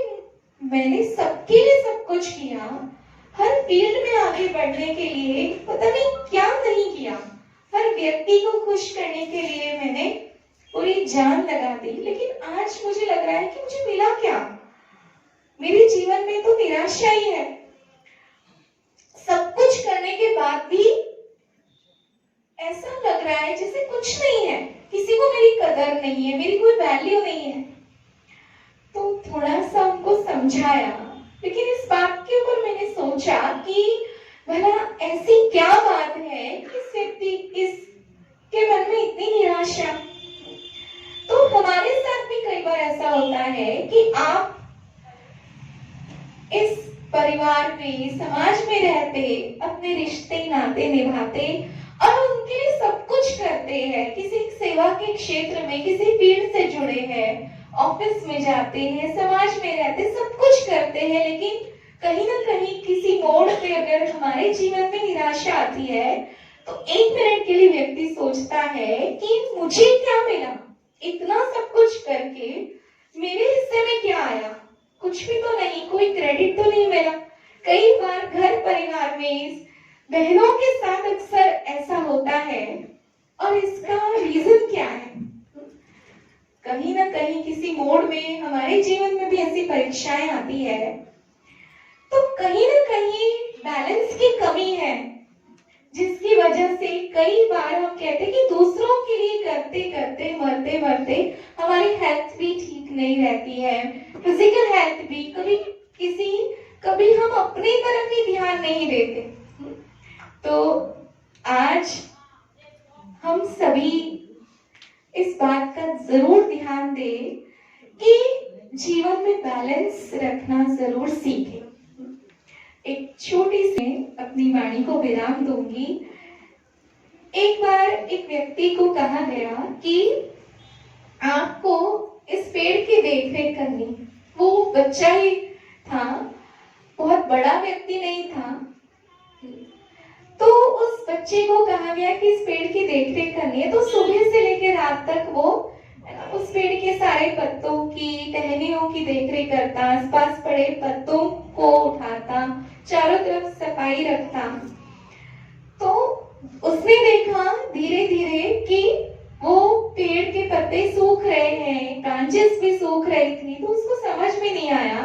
मैंने सबके लिए सब कुछ किया, हर फील्ड में आगे बढ़ने के लिए पता नहीं क्या नहीं किया, हर व्यक्ति को खुश करने के लिए मैंने पूरी जान लगा दी, लेकिन आज मुझे लग रहा है कि मुझे मिला क्या, मेरे जीवन में तो निराशा ही है। सब कुछ करने के बाद भी ऐसा लग रहा है जैसे कुछ नहीं है, किसी को मेरी कदर नहीं है, मेरी कोई वैल्यू नहीं है। तो थोड़ा सा उनको समझाया, लेकिन इस बात के ऊपर मैंने सोचा कि भला ऐसी क्या बात है कि इस व्यक्ति इसके मन में इतनी निराशा। तो हमारे साथ भी कई बार ऐसा होता है कि आप इस परिवार में, समाज में रहते, अपने रिश्ते नाते निभाते और उनके लिए सब कुछ करते हैं, किसी सेवा के क्षेत्र में, किसी फील्ड से जुड़े हैं, ऑफिस में जाते हैं, समाज में रहते, सब कुछ करते हैं, लेकिन कहीं ना कहीं किसी मोड़ पे अगर हमारे जीवन में निराशा आती है तो 1 मिनट के लिए व्यक्ति सोचता है कि मुझे क्या मिला, इतना सब कुछ करके मेरे हिस्से में क्या आया, कुछ भी तो नहीं, कोई क्रेडिट तो नहीं मिला। कई बार घर परिवार में बहनों के साथ अक्सर ऐसा होता है और इसका रीजन क्या है? कहीं ना कहीं किसी मोड़ में हमारे जीवन में भी ऐसी परीक्षाएं आती है, तो कहीं ना कहीं बैलेंस की कमी है, जिसकी वजह से कई बार हम कहते हैं कि दूसरों के लिए करते करते मरते मरते हमारी हेल्थ भी ठीक नहीं रहती है, फिजिकल हेल्थ भी, कभी हम अपनी तरफ ही ध्यान नहीं देते। तो आज हम सभी इस बात का जरूर ध्यान दें कि जीवन में बैलेंस रखना जरूर सीखें। एक छोटी सी अपनी वाणी को विराम दूंगी। एक बार एक व्यक्ति को कहा गया कि आपको इस पेड़ की देखरेख करनी। वो बच्चा ही था, बहुत बड़ा व्यक्ति नहीं था। तो उस बच्चे को कहा गया कि इस पेड़ की देखरेख करनी है। तो सुबह से लेकर रात तक वो उस पेड़ के सारे पत्तों की, टहनियों की देखरेख करता, आसपास पड़े पत्तों को उठाता, चारों तरफ सफाई रखता। तो उसने देखा धीरे धीरे कि वो पेड़ के पत्ते सूख रहे हैं, ब्रांचेस भी सूख रही थी। तो उसको समझ में नहीं आया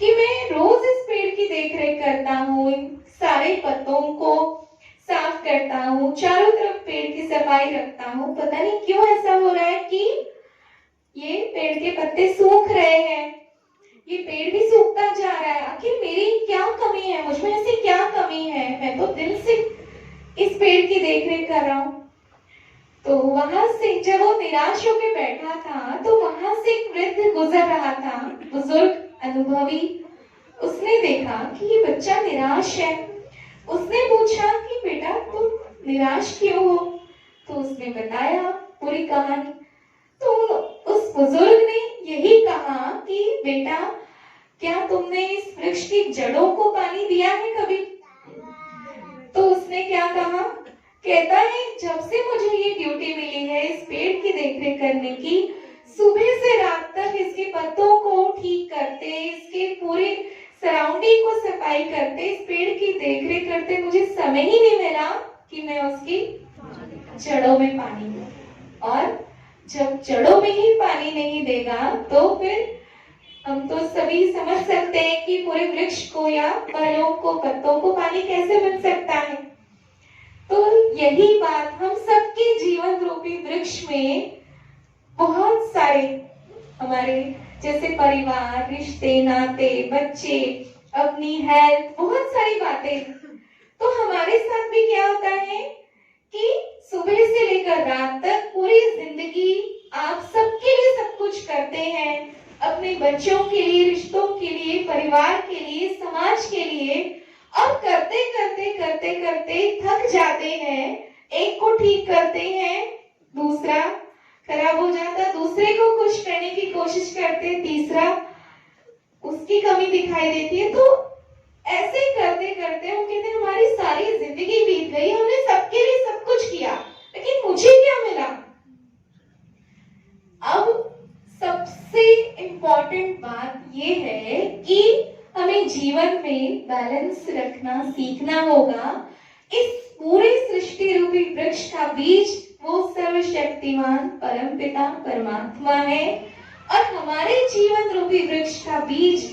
कि मैं रोज इस पेड़ की देखरेख करता हूँ, इन सारे पत्तों को साफ करता हूँ, चारों तरफ पेड़ की सफाई रखता हूँ, पता नहीं क्यों ऐसा हो रहा है कि ये पेड़ के पत्ते सूख रहे हैं, ये पेड़ भी सूखता जा रहा है। आखिर मेरी क्या कमी है, मुझ में ऐसी क्या कमी है, मैं तो दिल से इस पेड़ की देखरेख कर रहा हूँ। तो वहां से जब वो निराश होकर बैठा था, तो वहां से एक वृद्ध गुजर रहा था, बुजुर्ग अनुभवी। उसने देखा कि ये बच्चा निराश है। उसने पूछा कि बेटा तुम निराश क्यों हो? तो उसने बताया पूरी कहानी। तो उस बुजुर्ग ने यही कहा कि बेटा क्या तुमने इस वृक्ष की जड़ों को पानी दिया है कभी? तो उसने क्या कहा? कहता है जब से मुझे ये ड्यूटी मिली है इस पेड़ की देखरेख करने की, सुबह से रात तक इसके पत्तों को ठीक करते, इसके पूरे सराउंडिंग को सफाई करते, इस पेड़ की देखरेख करते, मुझे समय ही नहीं मिला कि मैं उसकी जड़ों में पानी दूं। और जब जड़ों में ही पानी नहीं देगा तो फिर हम तो सभी समझ सकते हैं कि पूरे वृक्ष को या फलों को, पत्तों को पानी कैसे मिल सकता है। तो यही बात हम सबके जीवन रूपी वृक्ष में बहुत सारे हमारे जैसे परिवार, रिश्ते, नाते, बच्चे, अपनी हेल्थ, बहुत सारी बातें। तो हमारे साथ भी क्या होता है कि सुबह से लेकर रात तक पूरी जिंदगी आप सबके लिए सब कुछ करते हैं, अपने बच्चों के लिए, रिश्तों के लिए, परिवार के लिए, समाज के लिए, और करते करते करते करते थक जाते हैं। एक को ठीक करते हैं, दूसरा खराब हो जाता, दूसरे को खुश करने की कोशिश करते, तीसरा उसकी कमी दिखाई देती है। तो ऐसे करते करते हम कहते हैं हमारी सारी जिंदगी बीत गई, हमने सबके लिए सब कुछ किया, लेकिन मुझे क्या मिला? अब सबसे इम्पोर्टेंट बात ये है कि हमें जीवन में बैलेंस रखना सीखना होगा। इस पूरे सृष्टि रूपी वृक्ष का बीज वो सर्वशक्तिमान परमपिता परमात्मा है, और हमारे जीवन रूपी वृक्ष का बीज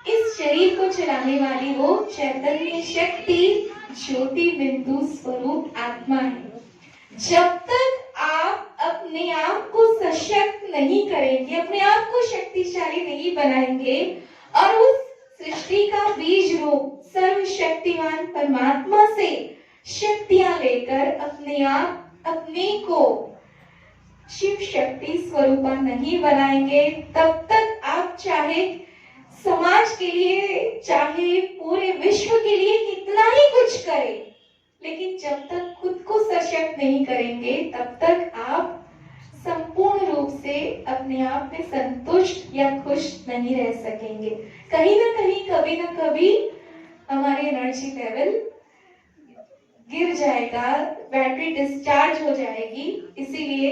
इस शरीर को चलाने वाली वो चैतन्य शक्ति ज्योति बिंदु स्वरूप आत्मा है। जब तक आप अपने आप को सशक्त नहीं करेंगे, अपने आप को शक्तिशाली नहीं बनाएंगे और उस सृष्टि का बीज रूप सर्वशक्तिमान परमात्मा से शक्तियां लेकर अपने आप अपने को शिव शक्ति स्वरूपा नहीं बनाएंगे, तब तक आप चाहे समाज के लिए, चाहे पूरे विश्व के लिए कितना ही कुछ करें, लेकिन जब तक खुद को सशक्त नहीं करेंगे तब तक आप संपूर्ण रूप से अपने आप में संतुष्ट या खुश नहीं रह सकेंगे। कहीं ना कहीं, कभी ना कभी हमारी एनर्जी लेवल गिर जाएगा, बैटरी डिस्चार्ज हो जाएगी। इसीलिए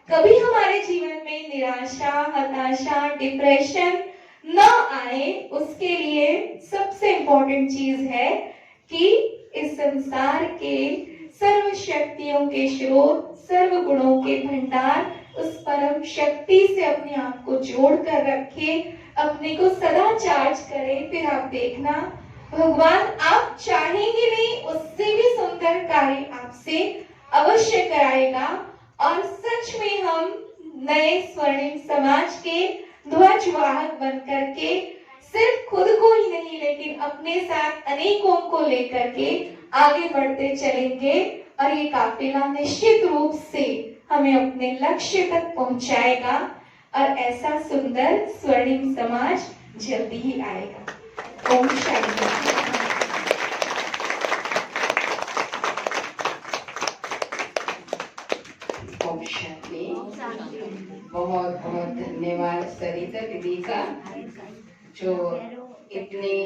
कभी हमारे जीवन में निराशा, हताशा, डिप्रेशन न आए, उसके लिए सबसे इम्पोर्टेंट चीज है कि इस संसार के सर्व शक्तियों के स्रोत, सर्व गुणों के भंडार, उस परम शक्ति से अपने आप को जोड़ कर रखे, अपने को सदा चार्ज करें। फिर आप देखना भगवान आप चाहेंगे नहीं उससे भी सुंदर कार्य आपसे अवश्य कराएगा, और सच में हम नए स्वर्णिम समाज के ध्वजवाहक बन करके सिर्फ खुद को ही नहीं लेकिन अपने साथ अनेकों को लेकर के आगे बढ़ते चलेंगे, और ये काफिला निश्चित रूप से हमें अपने लक्ष्य तक पहुंचाएगा, और ऐसा सुंदर स्वर्णिम समाज जल्दी ही आएगा। ओम शांति। ओम शांति। बहुत बहुत धन्यवाद सरिता दीदी का, जो इतने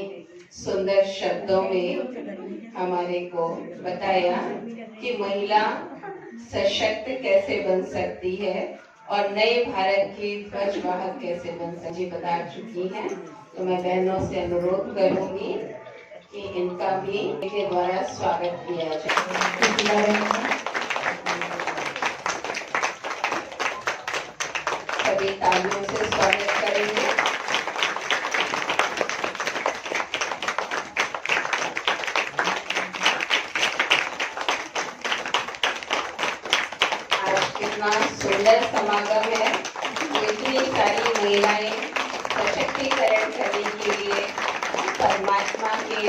सुंदर शब्दों में हमारे को बताया कि महिला सशक्त कैसे बन सकती है और नए भारत की ध्वजवाहक कैसे बन सकती बता चुकी हैं। तो मैं बहनों से अनुरोध करूंगी कि इनका भी इनके द्वारा स्वागत किया जाए। सभी तालियों से स्वागत करेंगे। आज कितना सुंदर समागम है, इतनी सारी महिलाएं सशक्तिकरण करने के लिए परमात्मा के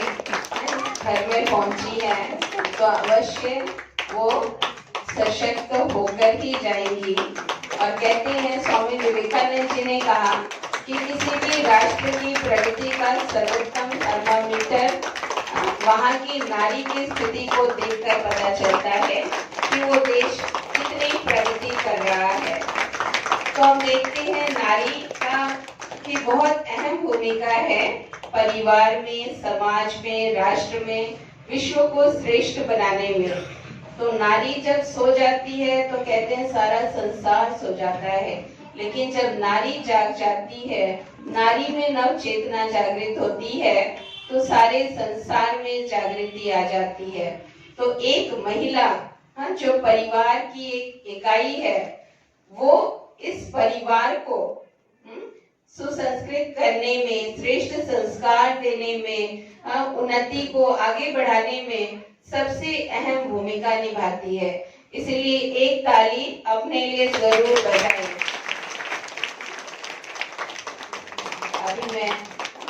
घर में पहुंची हैं, तो अवश्य वो सशक्त होकर ही जाएंगी। और कहते हैं स्वामी विवेकानंद जी ने कहा कि किसी भी राष्ट्र की प्रगति का सर्वोत्तम थर्मामीटर वहाँ की नारी की स्थिति को देखकर पता चलता है कि वो देश कितनी प्रगति कर रहा है। तो हम देखते हैं नारी का की बहुत अहम अहम भूमिका है परिवार में, समाज में, राष्ट्र में, विश्व को श्रेष्ठ बनाने में। तो नारी जब सो जाती है तो कहते हैं सारा संसार सो जाता है, लेकिन जब नारी जाग जाती है, नारी में नव चेतना जागृत होती है, तो सारे संसार में जागृति आ जाती है। तो एक महिला जो परिवार की एक इकाई है, वो इस परिवार को सुसंस्कृत करने में, श्रेष्ठ संस्कार देने में, उन्नति को आगे बढ़ाने में सबसे अहम भूमिका निभाती है। इसलिए एक ताली अपने लिए जरूर बजाएं। अभी मैं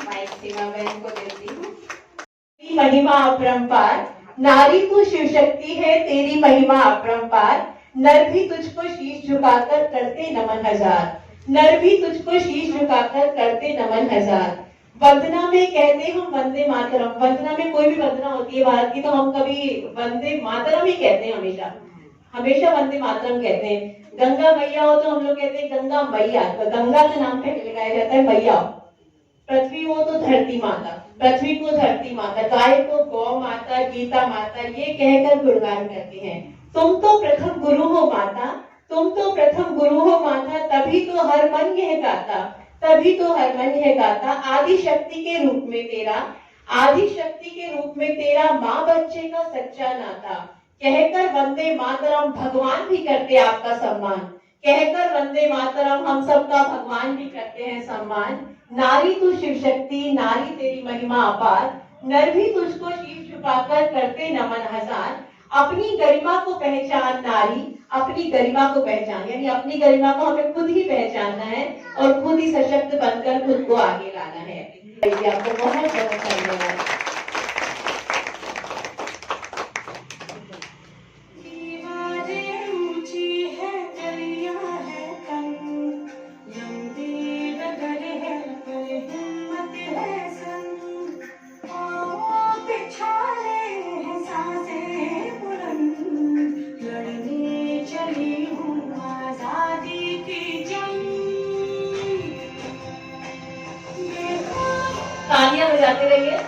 माइक सीमा बहन को देती हूँ। महिमा अपरंपार, नारी तू शिव शक्ति है, तेरी महिमा अपरंपार। नर भी तुझको शीश झुकाकर करते नमन हजार, नर भी तुझको शीश झुकाकर करते नमन हजार। वंदना में कहते हम वंदे मातरम, वंदना में कोई भी वंदना होती है भारत की तो हम कभी वंदे मातरम ही कहते हैं, हमेशा हमेशा वंदे मातरम कहते हैं। गंगा मैया हो तो हम लोग कहते हैं गंगा मैया, तो गंगा का नाम पहले लगाया जाता है मैया। पृथ्वी हो तो धरती माता, पृथ्वी को धरती माता, गाय को गौ माता, गीता माता, ये कहकर गुणगान करते हैं। तुम तो प्रथम गुरु हो माता, तुम तो प्रथम गुरु हो माता, तभी तो हर मन यह गाता, तभी तो हर मन यह गाता। आदि शक्ति के रूप में तेरा, आदि शक्ति के रूप में तेरा, माँ बच्चे का सच्चा नाता। कहकर वंदे मातरम भगवान भी करते आपका सम्मान, कहकर वंदे मातरम हम सबका भगवान भी करते हैं सम्मान। नारी तू शिव शक्ति, नारी तेरी महिमा अपार, नर भी तुझको शीश झुकाकर करते नमन हजार। अपनी गरिमा को पहचान नारी, अपनी गरिमा को पहचान, यानी अपनी गरिमा को हमें खुद ही पहचानना है और खुद ही सशक्त बनकर खुद को आगे लाना है। आपको बहुत बहुत धन्यवाद। तालियां बजाते रहिए।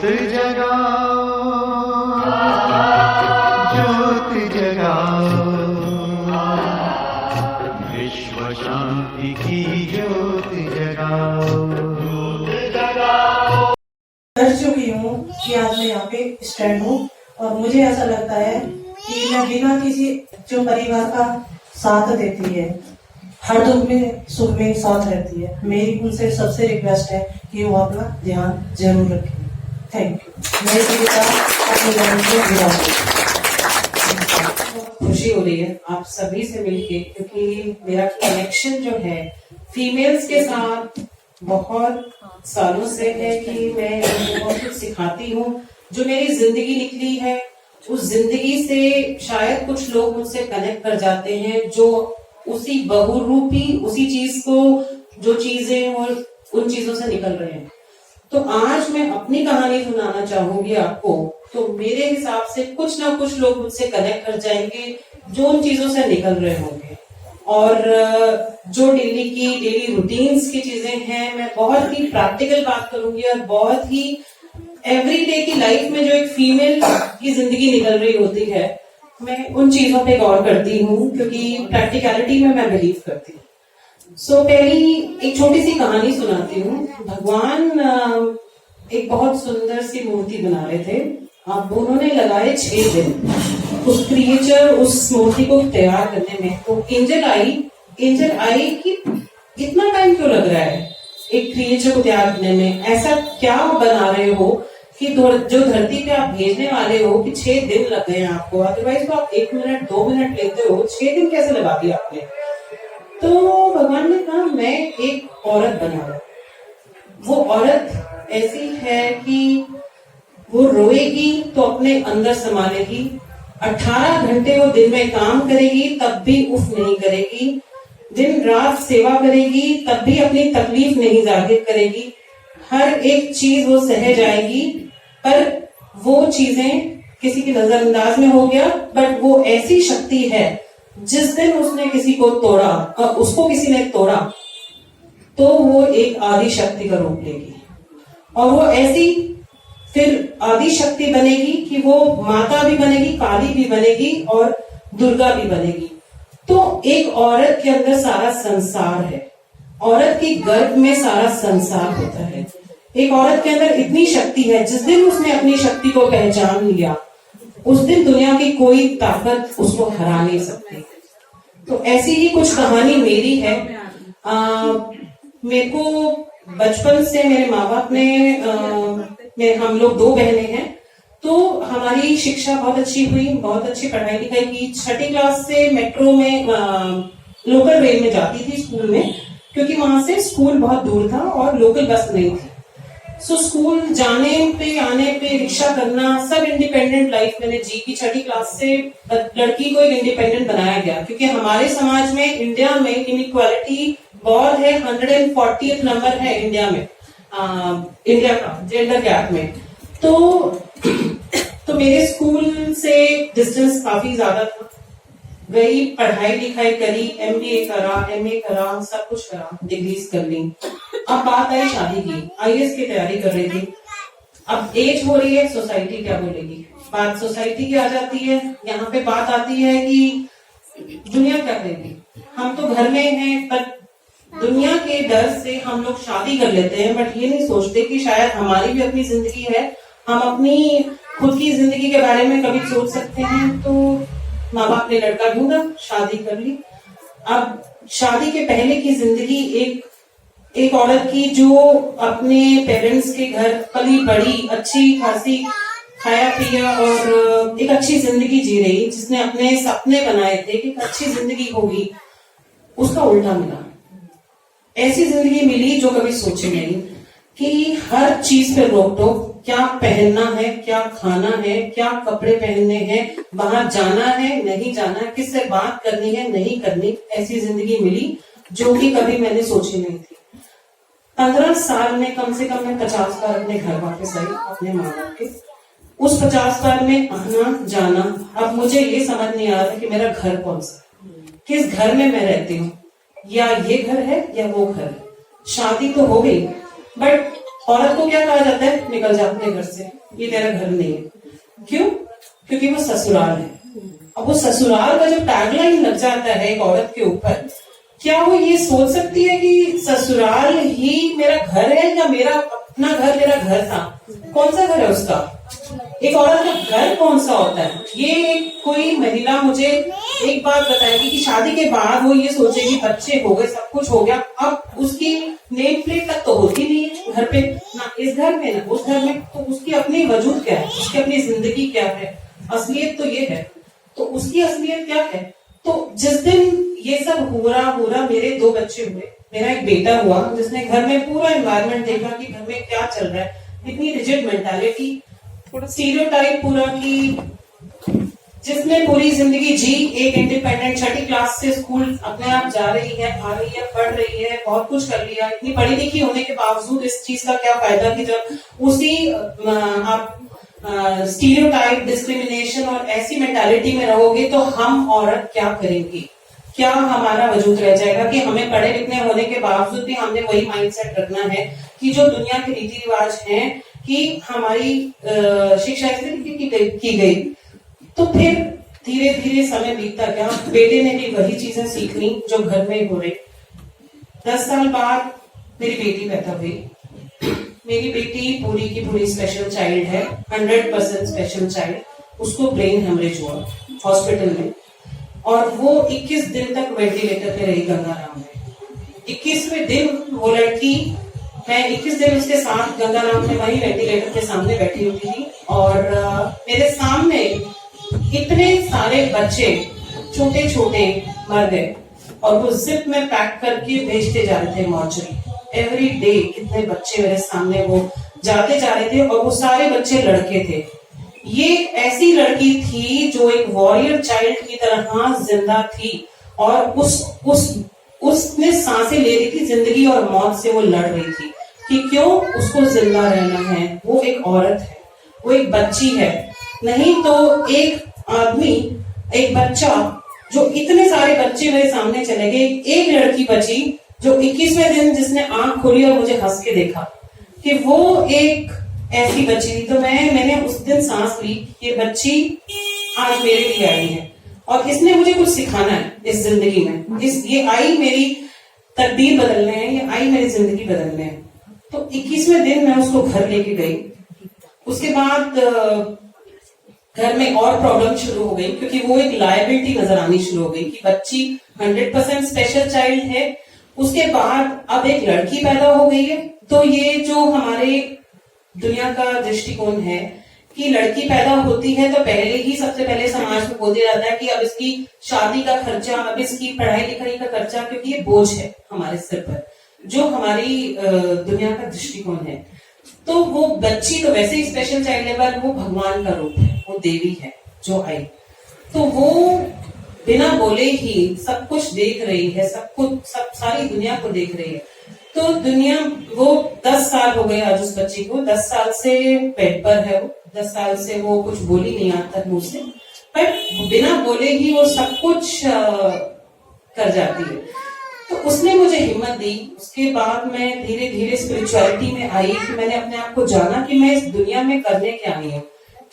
जगाओ, ज्योत जगाओ, विश्व शांति की ज्योत जगाओ। कर चुकी हूँ कि आज मैं यहाँ पे स्टैंड हूँ और मुझे ऐसा लगता है कि मैं बिना किसी जो परिवार का साथ देती है, हर दुख में सुख में साथ रहती है, मेरी उनसे सबसे रिक्वेस्ट है कि वो अपना ध्यान जरूर रखें। Thank you. मैं इसी के साथ अपने जीवन से विदा हूं। खुशी हो रही है आप सभी से मिलके, क्योंकि मेरा कनेक्शन जो है फीमेल्स के साथ बहुत सालों से है कि मैं उनको बहुत कुछ सिखाती हूँ। जो मेरी जिंदगी निकली है उस जिंदगी से शायद कुछ लोग मुझसे कनेक्ट कर जाते हैं, जो उसी बहुरूपी उसी चीज को, जो चीजें और उन चीजों से निकल रहे हैं। तो आज मैं अपनी कहानी सुनाना चाहूंगी आपको। तो मेरे हिसाब से कुछ ना कुछ लोग मुझसे कनेक्ट कर जाएंगे जो उन चीजों से निकल रहे होंगे, और जो डेली रूटीन्स की चीजें हैं, मैं बहुत ही प्रैक्टिकल बात करूंगी और बहुत ही एवरीडे की लाइफ में जो एक फीमेल की जिंदगी निकल रही होती है, मैं उन चीजों पे गौर करती हूँ, क्योंकि प्रैक्टिकलिटी में मैं बिलीव करती हूँ। सो पहली एक छोटी सी कहानी सुनाती हूँ। भगवान एक बहुत सुंदर सी मूर्ति बना रहे थे। अब उन्होंने लगाए 6 दिन उस क्रिएचर, उस मूर्ति को तैयार करने में। तो एंजल आई कि इतना टाइम क्यों लग रहा है एक क्रिएचर को तैयार करने में, ऐसा क्या बना रहे हो कि जो धरती पे आप भेजने वाले हो कि 6 दिन लग गए हैं आपको, अदरवाइज तो आप 1 मिनट 2 मिनट लेते हो, 6 दिन कैसे लगा दिया आपने। तो भगवान ने कहा मैं एक औरत बना रहा। वो औरत ऐसी है कि वो रोएगी तो अपने अंदर संभालेगी, 18 घंटे वो दिन में काम करेगी तब भी उफ नहीं करेगी, दिन रात सेवा करेगी तब भी अपनी तकलीफ नहीं जाहिर करेगी, हर एक चीज वो सह जाएगी, पर वो चीजें किसी की नजरअंदाज में हो गया। बट वो ऐसी शक्ति है, जिस दिन उसने किसी को तोड़ा और उसको किसी ने तोड़ा, तो वो एक आदि शक्ति का रूप लेगी, और वो ऐसी फिर आदि शक्ति बनेगी कि वो माता भी बनेगी, काली भी बनेगी और दुर्गा भी बनेगी। तो एक औरत के अंदर सारा संसार है, औरत के गर्भ में सारा संसार होता है। एक औरत के अंदर इतनी शक्ति है, जिस दिन उसने अपनी शक्ति को पहचान लिया, उस दिन दुनिया की कोई ताकत उसको हरा नहीं सकती। तो ऐसी ही कुछ कहानी मेरी है। मेरे को बचपन से मेरे माँ बाप ने हम लोग 2 बहनें हैं, तो हमारी शिक्षा बहुत अच्छी हुई, बहुत अच्छी पढ़ाई लिखाई की। 6ठी क्लास से मेट्रो में लोकल रेल में जाती थी स्कूल में, क्योंकि वहां से स्कूल बहुत दूर था और लोकल बस नहीं थी। सो स्कूल जाने पे आने पे रिक्शा करना, सब इंडिपेंडेंट लाइफ मैंने जी की। 6ठी क्लास से लड़की को एक इंडिपेंडेंट बनाया गया, क्योंकि हमारे समाज में, इंडिया में इनइक्वालिटी बहुत है। 140th नंबर है इंडिया में, इंडिया का जेंडर गैप में। तो मेरे स्कूल से डिस्टेंस काफी ज्यादा था। गई, पढ़ाई लिखाई करी, MBA करा, MA करा, सब कुछ करा, डिग्रीज कर ली। अब बात आई शादी की, IAS की तैयारी कर रही थी। अब एज हो रही है, सोसाइटी क्या बोलेगी, बात सोसाइटी की आ जाती है। यहाँ पे बात आती है कि दुनिया क्या कहेगी। हम तो घर में हैं, पर दुनिया के डर से हम लोग शादी कर लेते हैं, बट ये नहीं सोचते कि शायद हमारी भी अपनी जिंदगी है, हम अपनी खुद की जिंदगी के बारे में कभी सोच सकते हैं। तो माँ बाप ने लड़का ढूंढा, शादी कर ली। अब शादी के पहले की जिंदगी एक औरत की, जो अपने पेरेंट्स के घर पली बड़ी, अच्छी खासी खाया पिया और एक अच्छी जिंदगी जी रही, जिसने अपने सपने बनाए थे कि अच्छी जिंदगी होगी, उसका उल्टा मिला। ऐसी जिंदगी मिली जो कभी सोची नहीं, कि हर चीज पे रोक टोक, क्या पहनना है, क्या खाना है, क्या कपड़े पहनने हैं, बाहर जाना है, नहीं जाना है, किससे बात करनी है, नहीं करनी। ऐसी जिंदगी मिली जो कि कभी मैंने सोची नहीं थी। 15 साल में कम से कम मैं 50 बार अपने घर वापस आई, अपने माँ बाप के। उस 50 बार में आना जाना, अब मुझे ये समझ नहीं आ रहा कि मेरा घर कौन सा, किस घर में मैं रहती हूँ, या ये घर है या वो घर। शादी तो हो गई, बट औरत को क्या कहा जाता है? निकल जा अपने घर से, ये तेरा घर नहीं है। क्यों? क्योंकि वो ससुराल है। अब वो ससुराल का जब टैगलाइन लग जाता है एक औरत के ऊपर, क्या वो ये सोच सकती है कि ससुराल ही मेरा घर है या मेरा अपना घर मेरा घर था? कौन सा घर है उसका? एक औरत का घर कौन सा होता है? ये कोई महिला मुझे एक बात बताएगी कि शादी के बाद वो ये सोचेगी बच्चे हो गए, सब कुछ हो गया, अब उसकी नेम प्लेट तक तो होती नहीं है घर पे, ना इस घर में ना उस घर में, तो उसकी अपनी वजूद क्या है, उसकी अपनी जिंदगी क्या है? असलियत तो ये है। तो उसकी असलियत क्या है? तो जिस दिन ये सब हो रहा मेरे 2 बच्चे हुए, मेरा एक बेटा हुआ जिसने घर में पूरा एनवायरनमेंट देखा कि घर में क्या चल रहा है, इतनी रिजिड मेंटालिटी, स्टीरियोटाइप पूरा की, जिसने पूरी जिंदगी जी, एक इंडिपेंडेंट 6ठी क्लास से स्कूल अपने आप जा रही है, आ रही है, पढ़ रही है, बहुत कुछ कर लिया, इतनी पढ़ी लिखी होने के बावजूद इस चीज का क्या फायदा कि जब उसी आप स्टीरियोटाइप, डिस्क्रिमिनेशन और ऐसी मेंटालिटी में रहोगे तो हम औरत क्या करेंगी? क्या हमारा वजूद रह जाएगा कि हमें पढ़े लिखने होने के बावजूद भी हमने वही माइंडसेट रखना है कि जो दुनिया के रीति रिवाज हैं कि हमारी शिक्षा इस की गई। तो फिर धीरे धीरे समय बीतता गया, बेटे ने भी वही चीजें सीखनी जो घर में हो रही। 10 साल बाद मेरी बेटी पैदा हुई। मेरी बेटी पूरी की पूरी स्पेशल चाइल्ड है, 100% स्पेशल चाइल्ड। उसको ब्रेन हेमरेज हुआ हॉस्पिटल में और वो 21 दिन तक वेंटिलेटर पे रही गंगाराम में। 21वें दिन वो लड़की, मैं 21 दिन उसके साथ गंगाराम में वही वेंटिलेटर के सामने बैठी हुई थी और मेरे सामने इतने सारे बच्चे छोटे छोटे मर गए और वो जिप में पैक करके भेजते जा रहे थे मॉर्चरी। एवरी डे कितने बच्चे मेरे सामने वो जाते जा रहे थे और वो सारे बच्चे लड़के थे। ये ऐसी लड़की थी जो एक वॉरियर चाइल्ड की तरह जिंदा थी और उसने सांसें ले रही थी, जिंदगी और मौत से वो लड़ रही थी कि क्यों उसको जिंदा रहना है। वो एक औरत है, वो एक बच्ची है, नहीं तो एक आदमी, एक बच्चा, जो इतने सारे बच्चे मेरे सामने चले गए, एक लड़की बची जो 21वें दिन जिसने आंख खोली और मुझे हंस के देखा कि वो एक ऐसी बच्ची थी। तो मैंने उस दिन सांस ली, ये बच्ची आज मेरे लिए आई है और इसने मुझे कुछ सिखाना है इस जिंदगी में। ये आई मेरी तकदीर बदलने हैं, ये आई मेरी जिंदगी बदलने हैं। तो 21वें दिन मैं उसको घर लेके गई। उसके बाद घर में और प्रॉब्लम शुरू हो गई क्योंकि वो एक लायबिलिटी नजर आनी शुरू हो गई कि बच्ची 100% स्पेशल चाइल्ड है। उसके बाद अब एक लड़की पैदा हो गई है। तो ये जो हमारे दुनिया का दृष्टिकोण है कि लड़की पैदा होती है तो पहले ही सबसे पहले समाज में बोल दिया जाता है कि अब इसकी शादी का खर्चा, अब इसकी पढ़ाई लिखाई का खर्चा, क्योंकि ये बोझ है हमारे सिर पर, जो हमारी दुनिया का दृष्टिकोण है। तो वो बच्ची तो वैसे ही स्पेशल चाइल्ड है, पर वो भगवान का रूप है, वो देवी है जो आई। तो वो बिना बोले ही सब कुछ देख रही है, सब सारी दुनिया को देख रही है। तो दुनिया, वो 10 साल हो गए आज उस बच्ची को, 10 साल से बेड पर है वो, 10 साल से वो कुछ बोली नहीं आता मुंह से, पर बिना बोले ही वो सब कुछ कर जाती है। तो उसने मुझे हिम्मत दी। उसके बाद मैं धीरे धीरे स्पिरिचुअलिटी में आई कि मैंने अपने आप को जाना कि मैं इस दुनिया में करने क्या आई हूँ,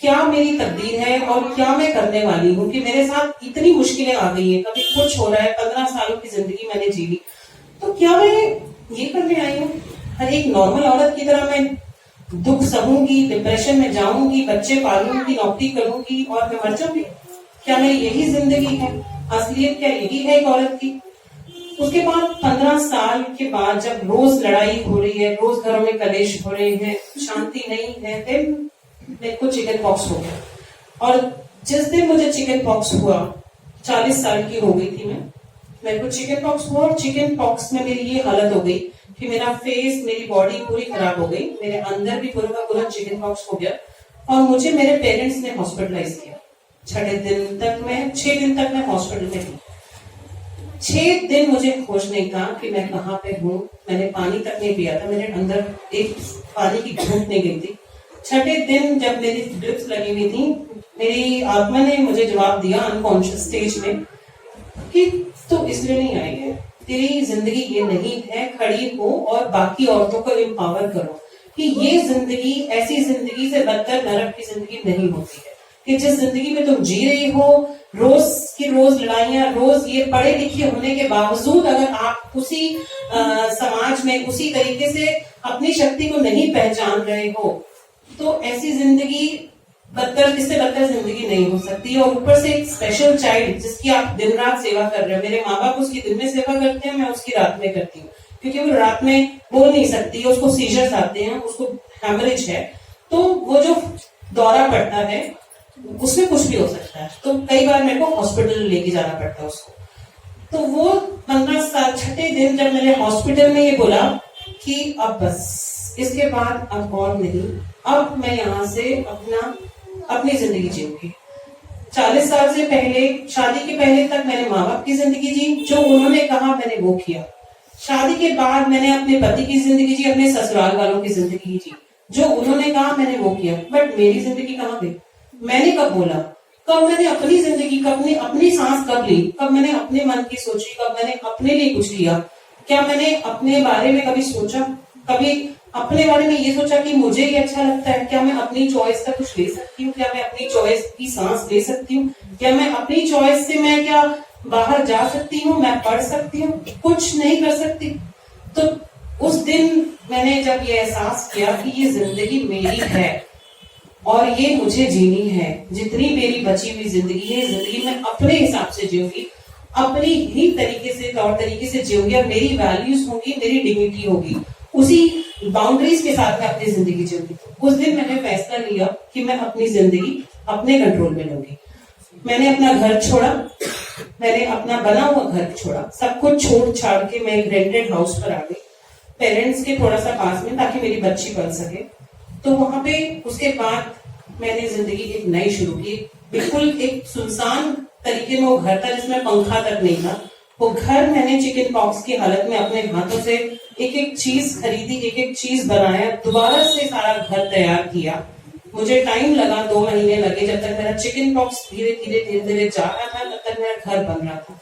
क्या मेरी तकदीर है और क्या मैं करने वाली हूँ कि मेरे साथ इतनी मुश्किलें आ गई हैं, कभी कुछ हो रहा है, 15 सालों की जिंदगी मैंने जी ली, तो क्या मैं ये करने आई हूँ? हर एक नॉर्मल औरत की तरह मैं दुख सहूंगी, डिप्रेशन में जाऊंगी, बच्चे पालूंगी, नौकरी करूंगी और मैं मर जाऊंगी? क्या मेरी यही जिंदगी है? असलियत क्या यही है एक औरत की? उसके बाद 15 साल के बाद जब रोज लड़ाई हो रही है, रोज घरों में कलेश हो रहे हैं, शांति नहीं है, फिर मेरे को चिकन पॉक्स हो गया। और जिस दिन मुझे चिकन पॉक्स हुआ, 40 साल की हो गई थी मैं, मेरे को चिकन पॉक्स हुआ और चिकन पॉक्स में मेरी ये हालत हो गई कि मेरा फेस, मेरी बॉडी पूरी खराब हो गई, मेरे अंदर भी पूरा का पूरा चिकन पॉक्स हो गया और मुझे मेरे पेरेंट्स ने हॉस्पिटलाइज किया। 6 दिन तक मैं हॉस्पिटल में थी। 6 दिन मुझे होश नहीं था कि मैं कहाँ पे हूँ। मैंने पानी तक नहीं पिया था, मेरे अंदर एक पानी की घूंट नहीं गई थी। 6ठे दिन जब मेरी ड्रिप्स लगी हुई थी, मेरी आत्मा ने मुझे जवाब दिया अनकॉन्शियस स्टेज में कि तो इसलिए नहीं आई है, तेरी जिंदगी ये नहीं है, खड़ी हो और बाकी औरतों को एम्पावर करो। कि ये जिंदगी ऐसी जिंदगी से बदतर नरक की जिंदगी नहीं होती है, कि जिस जिंदगी में तुम जी रही हो, रोज की रोज लड़ाइयां, रोज ये पढ़े लिखे होने के बावजूद अगर आप उसी समाज में उसी तरीके से अपनी शक्ति को नहीं पहचान रहे हो, तो ऐसी जिंदगी बदतर, इससे बदतर जिंदगी नहीं हो सकती। और ऊपर से एक स्पेशल चाइल्ड जिसकी आप दिन रात सेवा कर रहे हो। मेरे माँ बाप उसकी दिन में सेवा करते हैं, मैं उसकी रात में करती हूँ, क्योंकि वो रात में बोल नहीं सकती, उसको सीजर्स आते हैं, उसको हैमरेज है, तो वो जो दौरा पड़ता है उसमें कुछ भी हो सकता है, तो कई बार मेरे को हॉस्पिटल लेके जाना पड़ता है उसको। तो वो 15 साल छठे दिन जब मैंने हॉस्पिटल में ये बोला कि अब बस इसके बाद अब और नहीं, अब मैं यहाँ से अपनी जिंदगी जीऊंगी। 40 साल से पहले, शादी के पहले तक मैंने माँ बाप की जिंदगी जी, जो उन्होंने कहा मैंने वो किया। शादी के बाद मैंने अपने पति की जिंदगी जी, अपने ससुराल वालों की जिंदगी जी, जो उन्होंने कहा मैंने वो किया। बट मेरी जिंदगी कहाँ गई? मैंने कब बोला? कब मैंने अपनी जिंदगी, कब ने अपनी सांस कब ली? कब मैंने अपने मन की सोची? कब मैंने अपने लिए कुछ लिया? क्या मैंने अपने बारे में कभी सोचा? कभी अपने बारे में ये सोचा कि मुझे ये अच्छा लगता है? क्या मैं अपनी चॉइस का कुछ ले सकती हूँ? क्या मैं अपनी चॉइस की सांस ले सकती हूँ? क्या मैं अपनी चॉइस से मैं क्या बाहर जा सकती हूँ? मैं पढ़ सकती हूँ? कुछ नहीं कर सकती। तो उस दिन मैंने जब ये एहसास किया कि ये जिंदगी मेरी है और ये मुझे जीनी है, जितनी मेरी बची हुई जिंदगी है, जिंदगी मैं अपने हिसाब से जीऊंगी, अपनी ही तरीके से, तौर तरीके से जीऊंगी, और मेरी वैल्यूज होंगी, मेरी डिग्निटी होगी, उसी बाउंड्रीज के साथ मैं अपनी जिंदगी जीऊंगी। उस दिन मैंने फैसला लिया कि मैं अपनी जिंदगी अपने कंट्रोल में लूंगी। मैंने अपना घर छोड़ा, मैंने अपना बना हुआ घर छोड़ा, सब कुछ छोड़ छाड़ के मैं एक रेंटेड हाउस पर आ गई, पेरेंट्स के थोड़ा सा पास में, ताकि मेरी बच्ची पढ़ सके। तो वहां पे उसके बाद मैंने जिंदगी एक नई शुरू की। बिल्कुल एक सुनसान तरीके में वो घर था, जिसमें पंखा तक नहीं था। वो घर मैंने चिकन पॉक्स की हालत में अपने हाथों से एक एक चीज खरीदी, एक एक चीज बनाया, दोबारा से सारा घर तैयार किया। मुझे टाइम लगा, 2 महीने लगे, जब तक मेरा चिकन पॉक्स धीरे धीरे जा रहा था, तब तक मेरा घर बन रहा था।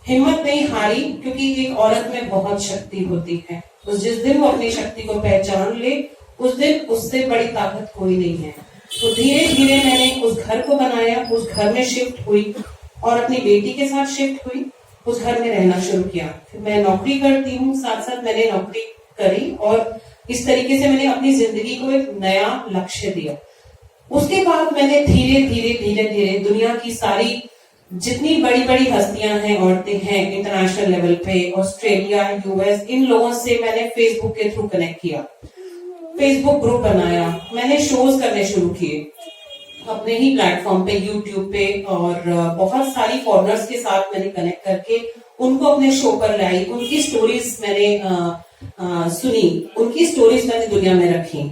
हिम्मत नहीं हारी, क्योंकि एक औरत में बहुत शक्ति होती है। तो जिस दिन वो अपनी शक्ति को पहचान ले, उस दिन उससे बड़ी ताकत कोई नहीं है। तो धीरे धीरे मैंने उस घर को बनाया, उस घर में शिफ्ट हुई और अपनी बेटी के साथ शिफ्ट हुई, उस घर में रहना शुरू किया। फिर मैं नौकरी करती हूँ, साथ साथ मैंने नौकरी करी और इस तरीके से मैंने अपनी जिंदगी को एक नया लक्ष्य दिया। उसके बाद मैंने धीरे धीरे दुनिया की सारी जितनी बड़ी बड़ी हस्तियां हैं, औरतें हैं इंटरनेशनल लेवल पे, ऑस्ट्रेलिया, यूएस, इन लोगों से मैंने फेसबुक के थ्रू कनेक्ट किया, फेसबुक ग्रुप बनाया, मैंने शोज करने शुरू किए अपने ही प्लेटफॉर्म पे, यूट्यूब पे, और बहुत सारी फॉरनर्स के साथ मैंने कनेक्ट करके उनको अपने शो पर लाई, उनकी स्टोरीज मैंने सुनी, उनकी स्टोरीज मैंने दुनिया में रखी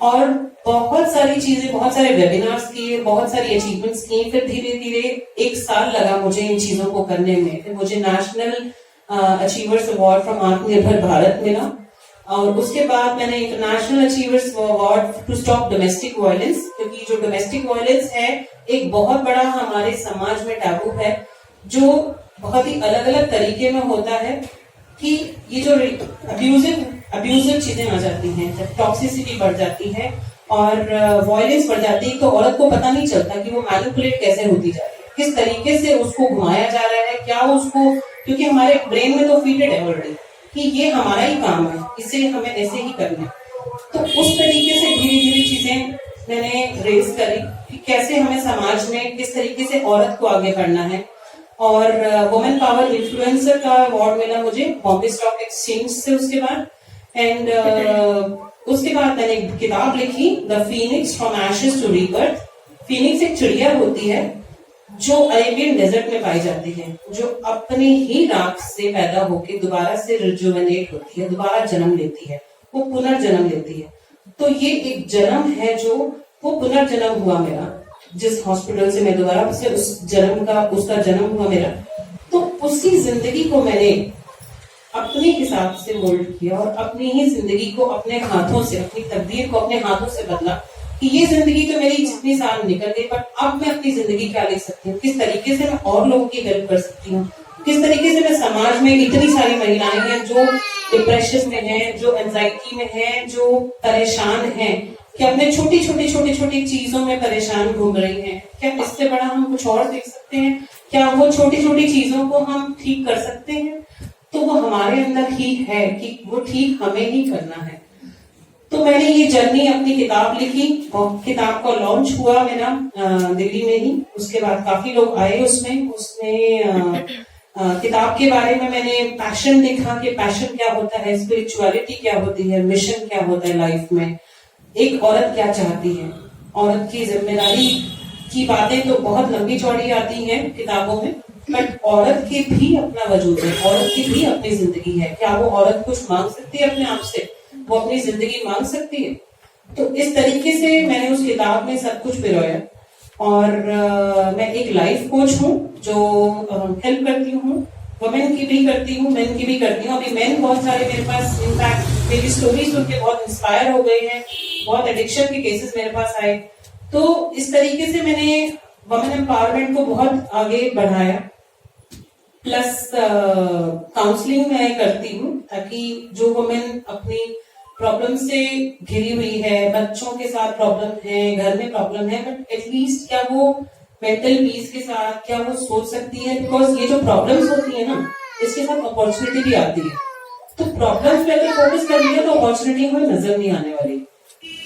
और बहुत सारी चीजें, बहुत सारे वेबिनार्स किए, बहुत सारी अचीवमेंट्स की। फिर धीरे धीरे 1 साल लगा मुझे इन चीजों को करने में। फिर मुझे नेशनल अचीवर्स अवार्ड फ्रॉम आत्मनिर्भर भारत मिला और उसके बाद मैंने international achievers award to stop domestic violence, क्योंकि जो डोमेस्टिक वायलेंस है एक बहुत बड़ा हमारे समाज में टैबू है, जो बहुत ही अलग अलग तरीके में होता है कि ये जो अब्यूजिव चीजें आ जाती हैं, जब टॉक्सिसिटी बढ़ जाती है और वायलेंस बढ़ जाती है, तो औरत को पता नहीं चलता कि वो मैनिपुलेट कैसे होती जा रही है, किस तरीके से उसको घुमाया जा रहा है, क्या उसको, क्योंकि हमारे ब्रेन में तो फीडेड है ऑलरेडी कि ये हमारा ही काम है, इसे हमें ऐसे ही करना है। तो उस तरीके से धीरे धीरे चीजें मैंने रेज करी कि कैसे हमें समाज में किस तरीके से औरत को आगे बढ़ना है। और वुमेन पावर इन्फ्लुएंसर का अवार्ड मिला मुझे बॉम्बे स्टॉक एक्सचेंज से उसके बाद। एंड उसके बाद मैंने एक किताब लिखी, the phoenix from ashes to rebirth. Phoenix एक चिड़िया होती है जो अरेबियन डेजर्ट में पाई जाती है, जो अपने ही राख से पैदा होकर दोबारा से रिजुवेनेट होती है, दोबारा जन्म लेती है, वो पुनर्जन्म लेती है। तो ये एक जन्म है जो वो पुनर्जन्म हुआ मेरा, जिस हॉस्पिटल से मैं दोबारा से उसका जन्म हुआ मेरा। तो उसी जिंदगी को मैंने अपने हिसाब से मोल्ड किया और अपनी ही जिंदगी को अपने हाथों से, अपनी तकदीर को अपने हाथों से बदला कि ये जिंदगी तो मेरी जितनी साल निकल गई, बट अब मैं अपनी जिंदगी क्या ले सकती हूँ, किस तरीके से मैं और लोगों की हेल्प कर सकती हूँ, किस तरीके से मैं समाज में इतनी सारी महिलाएं हैं जो डिप्रेशन में है, जो एंजाइटी में है, जो परेशान है, कि अपने छोटी चीजों में परेशान घूम रही हैं, क्या इससे बड़ा हम कुछ और देख सकते हैं? क्या वो छोटी चीजों को हम ठीक कर सकते हैं? तो वो हमारे अंदर ही है कि वो ठीक हमें ही करना है। तो मैंने ये जर्नी अपनी किताब लिखी और किताब का लॉन्च हुआ मेरा दिल्ली में ही। उसके बाद काफी लोग आए उसमें किताब के बारे में मैंने पैशन लिखा कि पैशन क्या होता है, स्पिरिचुअलिटी क्या होती है, मिशन क्या होता है लाइफ में, एक औरत क्या चाहती है, औरत की जिम्मेदारी की बातें तो बहुत लंबी चौड़ी आती हैं किताबों में, बट औरत के भी अपना वजूद है, औरत की भी अपनी जिंदगी है। क्या वो औरत कुछ मांग सकती है अपने आप से? वो अपनी जिंदगी मांग सकती है? तो इस तरीके से मैंने उस किताब में सब कुछ पिरोया। और मैं एक लाइफ कोच हूँ जो हेल्प करती हूँ, वुमेन की भी करती हूँ, मेन की भी करती हूँ। अभी मेन बहुत सारे मेरे पास, इनफैक्ट मेरी स्टोरी सुन के बहुत इंस्पायर हो गए हैं, बहुत एडिक्शन के केसेस मेरे पास आए। तो इस तरीके से मैंने वुमेन एम्पावरमेंट को बहुत आगे बढ़ाया। प्लस काउंसलिंग मैं करती हूँ ताकि जो वुमेन अपनी प्रॉब्लम से घिरी हुई है, बच्चों के साथ प्रॉब्लम है, घर में प्रॉब्लम है, बट एटलीस्ट क्या वो मेंटल पीस के साथ क्या वो सोच सकती है? बिकॉज ये जो प्रॉब्लम्स होती है ना, इसके साथ अपॉर्चुनिटी भी आती है। तो प्रॉब्लम्स पे अगर फोकस कर लिया तो अपॉर्चुनिटी हमें नजर नहीं आने वाली।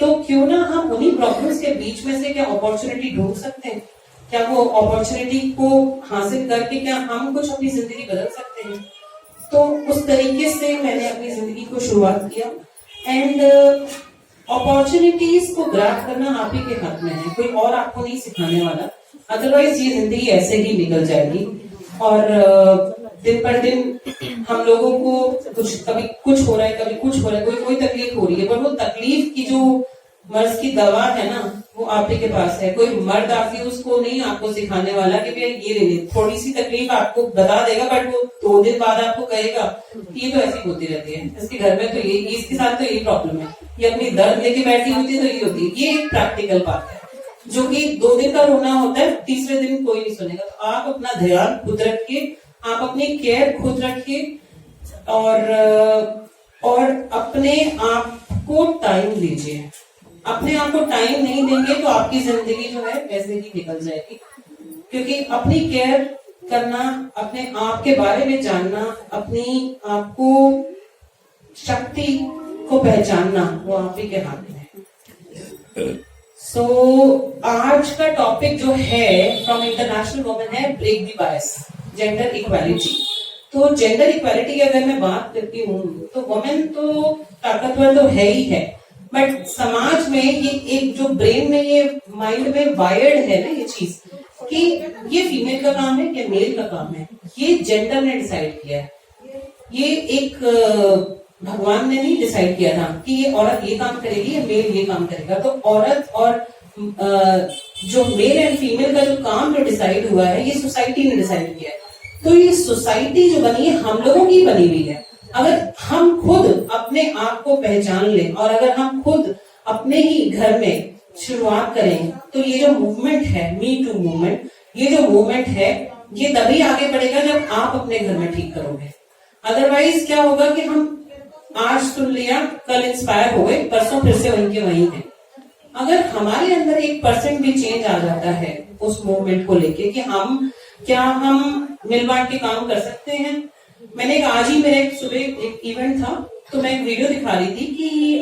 तो क्यों ना हम उन्हीं प्रॉब्लम्स के बीच में से क्या अपॉर्चुनिटी ढूंढ सकते हैं? क्या वो अपॉर्चुनिटी को हासिल करके क्या हम कुछ अपनी जिंदगी बदल सकते हैं? तो उस तरीके से मैंने अपनी जिंदगी को शुरुआत किया। एंड अपॉर्चुनिटीज को ग्रैब करना आप ही के हाथ में है, कोई और आपको नहीं सिखाने वाला। अदरवाइज ये जिंदगी ऐसे ही निकल जाएगी। और दिन पर दिन हम लोगों को कभी कुछ हो रहा है, कभी कुछ हो रहा है, कोई तकलीफ हो रही है, पर वो तकलीफ की जो मर्ज की दवा है ना, वो आप ही के पास है। कोई मर्द आके उसको नहीं आपको सिखाने वाला कि भैया ये ले ले। थोड़ी सी तकलीफ आपको बता देगा, बट वो 2 दिन बाद आपको कहेगा ये तो ऐसी होती रहती है, इसके घर में तो ये, इसके साथ तो यही प्रॉब्लम है, ये अपनी दर्द लेके बैठी होती है तो ये होती है। ये एक प्रैक्टिकल बात है जो कि 2 दिन का रोना होता है, तीसरे दिन कोई नहीं सुनेगा। तो आप अपना ध्यान खुद रखिए, आप अपनी केयर खुद रखिए और अपने आप को टाइम दीजिए। अपने आप को टाइम नहीं देंगे तो आपकी जिंदगी जो है वैसे ही निकल जाएगी। क्योंकि अपनी केयर करना, अपने आप के बारे में जानना, अपनी आपको शक्ति को पहचानना, वो आप ही के हाथ में है। सो आज का टॉपिक जो है फ्रॉम इंटरनेशनल वुमेन है break the bias, gender equality. तो जेंडर इक्वालिटी की अगर मैं बात करती हूँ तो वुमेन तो ताकतवर तो है ही है, बट समाज में ये एक जो ब्रेन में, ये माइंड में वायर्ड है ना ये चीज कि ये फीमेल का काम है, ये मेल का काम है, ये जेंडर ने डिसाइड किया है। ये एक भगवान ने नहीं डिसाइड किया था कि ये औरत ये काम करेगी, ये मेल ये काम करेगा। तो औरत और जो मेल एंड फीमेल का जो काम जो डिसाइड हुआ है, ये सोसाइटी ने डिसाइड किया है। तो ये सोसाइटी जो बनी है हम लोगों की बनी हुई है। अगर हम खुद अपने आप को पहचान लें और अगर हम खुद अपने ही घर में शुरुआत करें तो ये जो मूवमेंट है, मी टू मूवमेंट, ये जो मूवमेंट है ये तभी आगे बढ़ेगा जब आप अपने घर में ठीक करोगे। अदरवाइज क्या होगा कि हम आज सुन लिया, कल इंस्पायर हो गए, परसों फिर से वहीं के वहीं हैं। अगर हमारे अंदर 1% भी चेंज आ जाता है उस मूवमेंट को लेके कि हम मिल बांट के काम कर सकते हैं। मैंने आज ही मेरे सुबह एक इवेंट था तो मैं एक वीडियो दिखा रही थी कि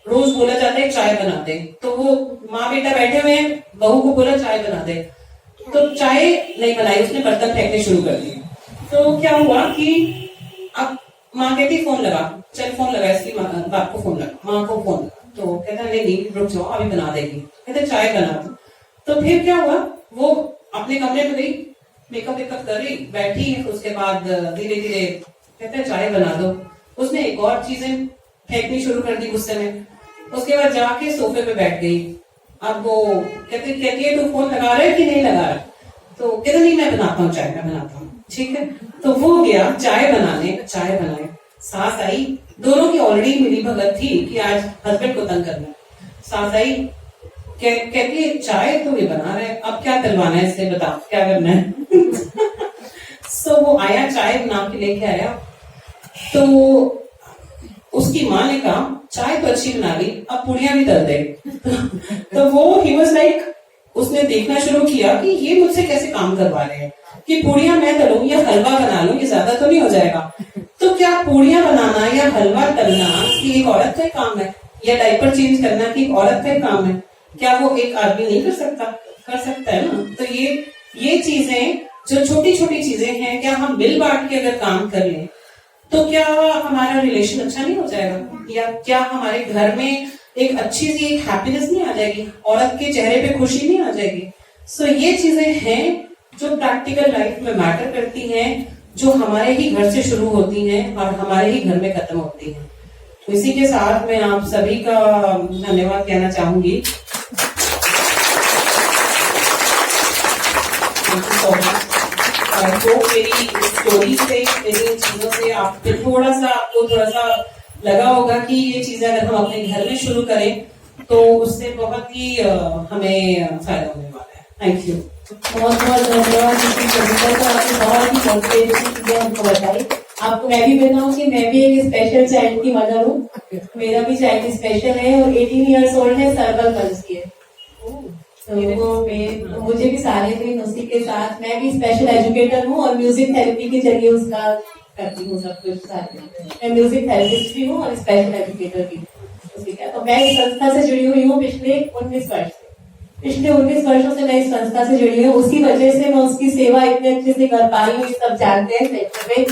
रोज बोला जाता है चाय बना दे, तो वो माँ बेटा बैठे हुए हैं, बहू को बोला चाय बना दे, तो चाय नहीं बनाई, उसने बर्तन फेंकने शुरू कर दिए। तो क्या हुआ कि अब माँ कहती फोन लगा, चल फोन लगा, इसकी बाप को फोन लगा, माँ को फोन लगा। तो कहता नहीं रुक जाओ अभी बना देगी, कहते चाय बना दो। तो फिर क्या हुआ, वो अपने कमरे में गई, मेकअप वेकअप कर रही, बैठी, उसके बाद धीरे धीरे कहते चाय बना दो। उसने एक और चीजें फेंकनी शुरू कर दी गुस्से में। उसके बाद जाके सोफे पे बैठ गई। अब वो कहती है तू फोन लगा रहा है कि नहीं लगा रहा? तो कहते नहीं मैं बनाता हूँ चाय, मैं बनाता हूँ। ठीक है, तो वो गया चाय बनाने, चाय बनाए, सास आई, दोनों की ऑलरेडी मिली भगत थी कि आज हस्बैंड को तंग करना। सास आई, कहती है चाय तो ये बना रहे, अब क्या करवाना है इससे, बता क्या करना है। सो वो आया, चाय बना के लेके आया। तो उसकी माँ ने कहा चाय तो अच्छी बना ली, अब पूड़ियां भी तल दे। तो वो ही वाज लाइक, उसने देखना शुरू किया कि ये मुझसे कैसे काम करवा रहे हैं, कि पूड़ियां मैं तलूं या हलवा बना लूं, ये ज्यादा तो नहीं हो जाएगा। तो क्या पूड़ियां बनाना या हलवा तलना कि एक औरत का काम है, या डायपर चेंज करना कि एक औरत का काम है? क्या वो एक आदमी नहीं कर सकता? कर सकता है ना। तो ये चीजें जो छोटी छोटी चीजें हैं, क्या हम मिल बांट के अगर काम कर लें तो क्या हमारा रिलेशन अच्छा नहीं हो जाएगा? या क्या हमारे घर में एक अच्छी सी एक हैप्पीनेस नहीं आ जाएगी, औरत के चेहरे पे खुशी नहीं आ जाएगी? सो ये चीजें हैं जो प्रैक्टिकल लाइफ में मैटर करती हैं, जो हमारे ही घर से शुरू होती हैं और हमारे ही घर में खत्म होती हैं। तो इसी के साथ मैं आप सभी का धन्यवाद कहना चाहूंगी। तो मेरी स्टोरी से, मेरी चीजों से आपको थोड़ा सा लगा होगा कि ये चीजें अगर हम अपने घर में शुरू करें तो उससे बहुत ही हमें फायदा होने वाला है। Thank you. बहुत बहुत धन्यवाद। आपने बहुत ही मोटिवेशनल चीजें हमको बताई। आपको मैं भी बताऊं कि मैं भी एक स्पेशल चाइल्ड की मदर हूँ। मेरा भी चाइल्ड स्पेशल है और 18 इयर्स ओल्ड है, सर्वल पल्स की है। तो मुझे भी सारे दिन उसी के साथ, मैं भी स्पेशल एजुकेटर हूँ और म्यूजिक थेरेपी के जरिए उसका करती हूँ सब कुछ सारे। मैं म्यूजिक थेरेपिस्ट भी हूँ और स्पेशल एजुकेटर भी उसी का। तो मैं इस संस्था से जुड़ी हुई हूँ पिछले 19 वर्ष से। पिछले 19 वर्षों से मैं इस संस्था से जुड़ी हूँ। उसी वजह से मैं उसकी सेवा इतने अच्छे से कर पा रही हूँ। सब जानते हैं सेक्टर में।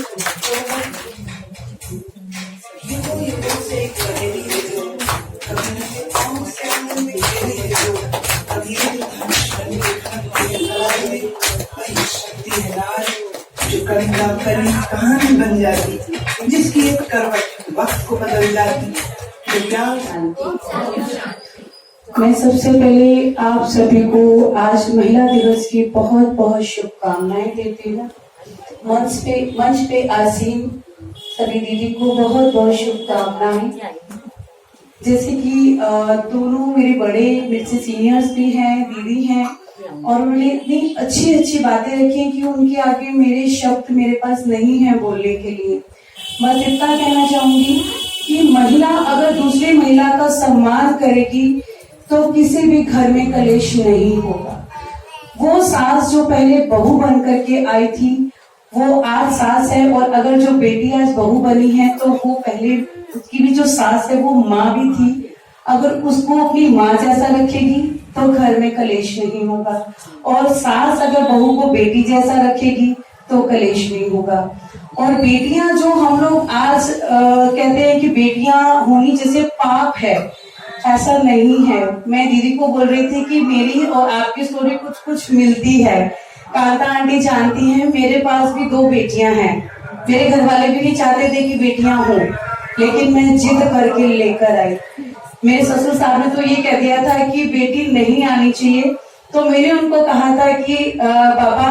जो कविता करी कहानी बन जाती, जिसकी एक करवट वक्त को बदल जाती। तो क्या मैं सबसे पहले आप सभी को आज महिला दिवस की बहुत बहुत शुभकामनाएं देती हूँ। मंच पे आसीन सभी दीदी को बहुत बहुत शुभकामनाएं। जैसे कि दोनों मेरे बड़े, मेरे से सीनियर्स भी हैं, दीदी हैं, और उन्होंने इतनी अच्छी अच्छी बातें रखी हैं कि उनके आगे मेरे शब्द मेरे पास नहीं है बोलने के लिए। बस इतना कहना चाहूंगी कि महिला अगर दूसरी महिला का सम्मान करेगी तो किसी भी घर में कलेश नहीं होगा। वो सास जो पहले बहू बन करके आई थी वो आज सास है, और अगर जो बेटी आज बहू बनी है तो वो पहले उसकी भी जो सास है वो माँ भी थी। अगर उसको अपनी माँ जैसा रखेगी तो घर में कलेश नहीं होगा, और सास अगर बहू को बेटी जैसा रखेगी तो कलेश नहीं होगा। और बेटियां जो हम लोग आज कहते हैं कि बेटियां होनी जैसे पाप है, ऐसा नहीं है। मैं दीदी को बोल रही थी कि मेरी और आपकी स्टोरी कुछ कुछ मिलती है। कांता आंटी जानती हैं, मेरे पास भी 2 बेटियां हैं। मेरे घर वाले भी नहीं चाहते थे कि बेटियां हों, लेकिन मैं जिद करके लेकर आई। मेरे ससुर साहब ने तो ये कह दिया था कि बेटी नहीं आनी चाहिए, तो मैंने उनको कहा था कि पापा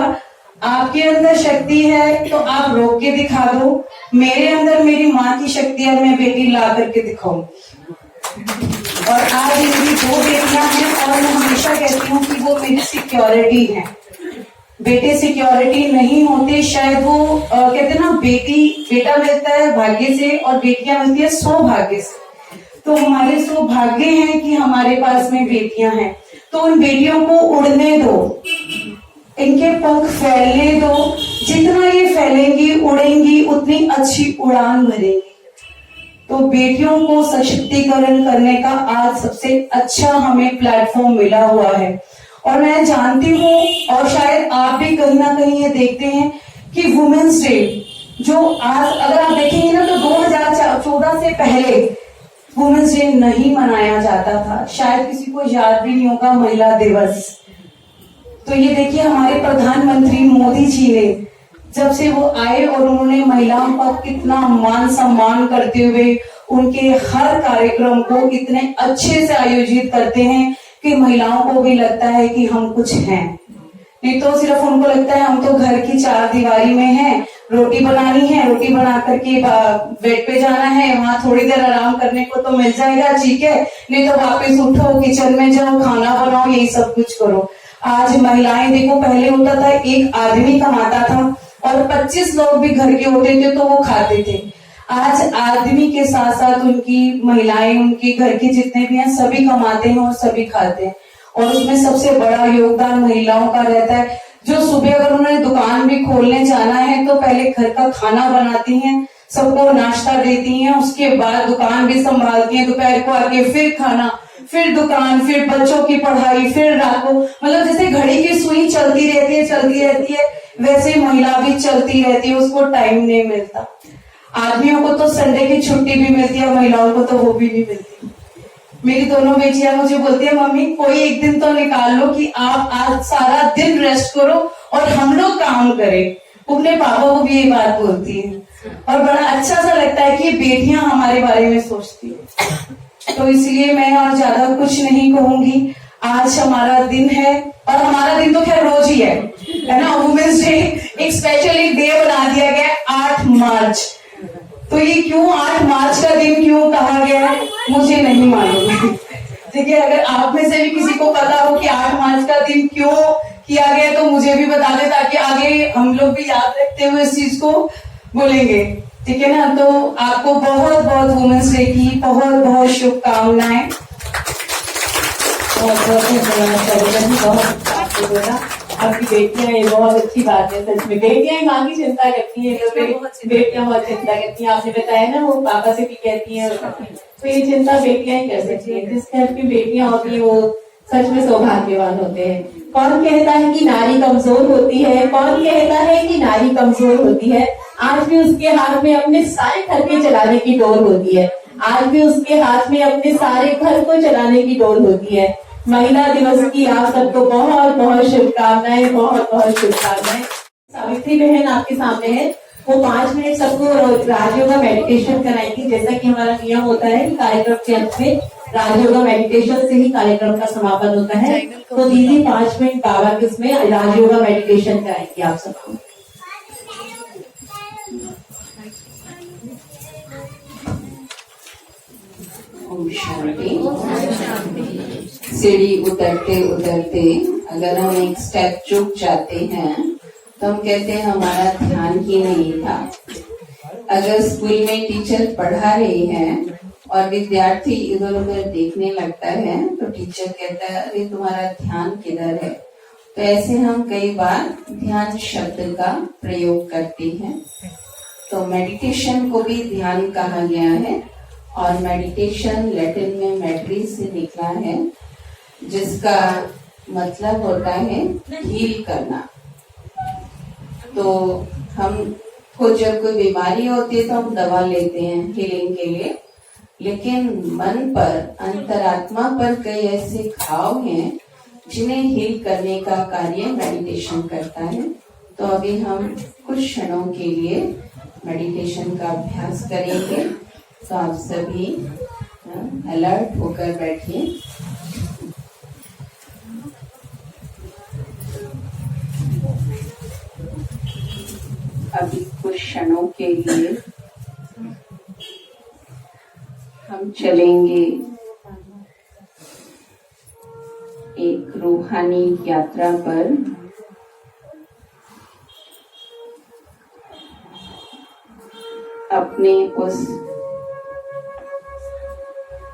आपके अंदर शक्ति है तो आप रोक के दिखा दो, मेरे अंदर मेरी माँ की शक्ति है, मैं बेटी ला करके दिखाऊं। और आज मेरी 2 बेटियां हैं और मैं हमेशा कहती हूँ कि वो मेरी सिक्योरिटी है। बेटे सिक्योरिटी नहीं होते, शायद वो कहते ना बेटा मिलता है भाग्य से और बेटियां मिलती है सौभाग्य से। तो हमारे सौभाग्य है कि हमारे पास में बेटियां हैं, तो उन बेटियों को उड़ने दो, इनके पंख फैलने दो। जितना ये फैलेंगी उड़ेंगी उतनी अच्छी उड़ान भरेंगी। तो बेटियों को सशक्तिकरण करने का आज सबसे अच्छा हमें प्लेटफॉर्म मिला हुआ है। और मैं जानती हूँ और शायद आप भी कहीं ना कहीं ये देखते हैं कि वुमेन्स डे जो आज अगर आप देखेंगे ना तो 2014 से पहले वुमेन्स डे नहीं मनाया जाता था। शायद किसी को याद भी नहीं होगा महिला दिवस। तो ये देखिए हमारे प्रधानमंत्री मोदी जी ने जब से वो आए और उन्होंने महिलाओं का कितना मान सम्मान करते हुए उनके हर कार्यक्रम को इतने अच्छे से आयोजित करते हैं कि महिलाओं को भी लगता है कि हम कुछ हैं। नहीं तो सिर्फ उनको लगता है हम तो घर की 4 दीवारी में हैं, रोटी बनानी है, रोटी बना करके बेड पे जाना है, वहां थोड़ी देर आराम करने को तो मिल जाएगा, ठीक है, नहीं तो वापस उठो, किचन में जाओ, खाना बनाओ, यही सब कुछ करो। आज महिलाएं देखो, पहले होता था एक आदमी कमाता था और 25 लोग भी घर के होते थे तो वो खाते थे। आज आदमी के साथ साथ उनकी महिलाएं, उनके घर के जितने भी हैं सभी कमाते हैं और सभी खाते हैं, और उसमें सबसे बड़ा योगदान महिलाओं का रहता है, जो सुबह अगर उन्हें दुकान भी खोलने जाना है तो पहले घर का खाना बनाती हैं, सबको नाश्ता देती हैं, उसके बाद दुकान भी संभालती हैं, दोपहर को आके फिर खाना, फिर दुकान, फिर बच्चों की पढ़ाई, फिर रात को, मतलब जैसे घड़ी की सुई चलती रहती है वैसे ही महिला भी चलती रहती है, उसको टाइम नहीं मिलता। आदमियों को तो संडे की छुट्टी भी मिलती है, महिलाओं को तो वो भी नहीं मिलती। मेरी दोनों बेटियां मुझे बोलती है, मम्मी कोई एक दिन तो निकाल लो कि आप आज सारा दिन रेस्ट करो और हम लोग काम करें। अपने पापा को भी ये बात बोलती है, और बड़ा अच्छा सा लगता है कि बेटियां हमारे बारे में सोचती है। तो इसलिए मैं और ज्यादा कुछ नहीं कहूंगी। आज हमारा दिन है, और हमारा दिन तो खैर रोज ही है ना। वुमेन्स डे एक स्पेशल एक डे बना दिया गया 8 मार्च। तो ये क्यों 8 मार्च का दिन क्यों कहा गया है मुझे नहीं मालूम। ठीक है, अगर आप में से भी किसी को पता हो कि 8 मार्च का दिन क्यों किया गया तो मुझे भी बता दे, ताकि आगे हम लोग भी याद रखते हुए इस चीज को बोलेंगे। ठीक है ना। तो आपको बहुत बहुत वुमेन्स डे की बहुत बहुत शुभकामनाएं। आपकी बेटियां, ये बहुत अच्छी बात है। सच में बेटियां ही माँ की चिंता करती है, बेटियां बहुत चिंता करती हैं। आपने बताया ना, वो पापा से भी कहती हैं, तो ये चिंता बेटियां ही कर सकती है। जिस घर की बेटियां होती है वो सच में सौभाग्यवान होते हैं। कौन कहता है कि नारी कमजोर होती है? कौन कहता है कि नारी कमजोर होती है? आज भी उसके हाथ में अपने सारे घर के चलाने की डोर होती है। आज भी उसके हाथ में अपने सारे घर को चलाने की डोर होती है। महिला दिवस की आप सबको बहुत बहुत शुभकामनाएं, बहुत बहुत शुभकामनाएं। सावित्री बहन आपके सामने है, वो 5 मिनट सबको राजयोगा मेडिटेशन कराएंगी। जैसा कि हमारा नियम होता है कि कार्यक्रम के अंत में राजयोगा मेडिटेशन से ही कार्यक्रम का समापन होता है। तो दीदी 5 मिनट बाबा के उसमें राजयोगा मेडिटेशन कराएंगी आप सबको। ओम शांति। सीढ़ी उतरते उतरते अगर हम एक स्टेप चूक जाते हैं तो हम कहते हैं हमारा ध्यान ही नहीं था। अगर स्कूल में टीचर पढ़ा रहे हैं और विद्यार्थी इधर उधर देखने लगता है तो टीचर कहता है अरे तुम्हारा ध्यान किधर है। तो ऐसे हम कई बार ध्यान शब्द का प्रयोग करते हैं। तो मेडिटेशन को भी ध्यान कहा गया है, और मेडिटेशन लैटिन में मैट्री से निकला है, जिसका मतलब होता है हील करना। तो हमको जब कोई बीमारी होती है तो हम दवा लेते हैं हीलिंग के लिए, लेकिन मन पर, अंतरात्मा पर कई ऐसे घाव हैं जिन्हें हील करने का कार्य मेडिटेशन करता है। तो अभी हम कुछ क्षणों के लिए मेडिटेशन का अभ्यास करेंगे। तो आप सभी अलर्ट होकर बैठिए। अभी कुछ क्षणों के लिए हम चलेंगे एक रूहानी यात्रा पर। अपने उस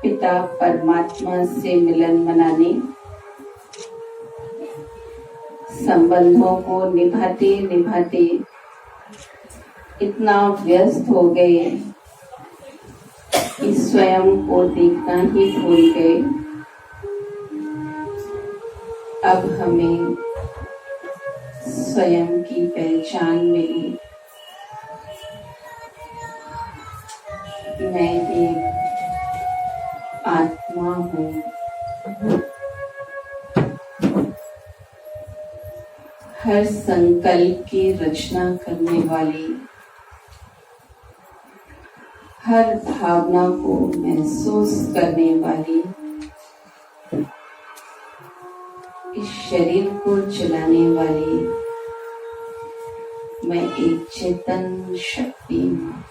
पिता परमात्मा से मिलन मनाने, संबंधों को निभाते निभाते इतना व्यस्त हो गए कि स्वयं को देखना ही भूल गए। अब हमें स्वयं की पहचान मिली। मैं एक आत्मा हूँ। हर संकल्प की रचना करने वाली, हर भावना को महसूस करने वाली, इस शरीर को चलाने वाली मैं एक चेतन शक्ति हूँ।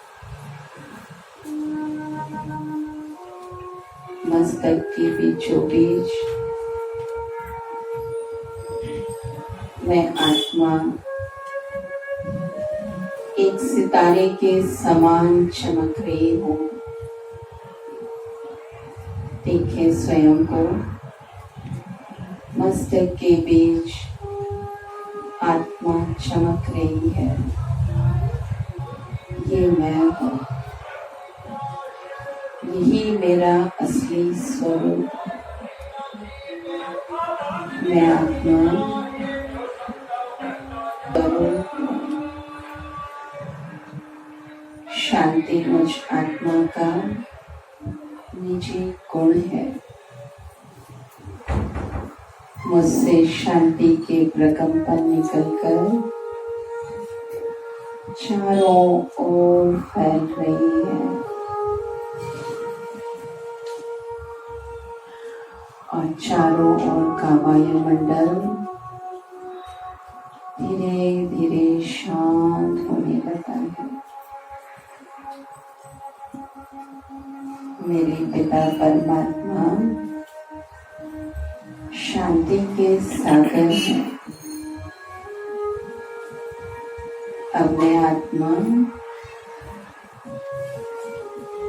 मस्तक के बीचों बीच मैं आत्मा एक सितारे के समान चमक रही हूँ। देखिए स्वयं को, मस्तक के बीच आत्मा चमक रही है। ये मैं हूँ, यही मेरा असली स्वरूप। मैं आत्मा शांति मुझ आत्मा का निजी गुण है। मुझसे शांति के प्रकंपन निकलकर चारों ओर फैल रही है और चारों ओर का वायुमंडल धीरे धीरे शांत होने लगा है। मेरे पिता परमात्मा शांति के सागर हैं। अब मैं आत्मा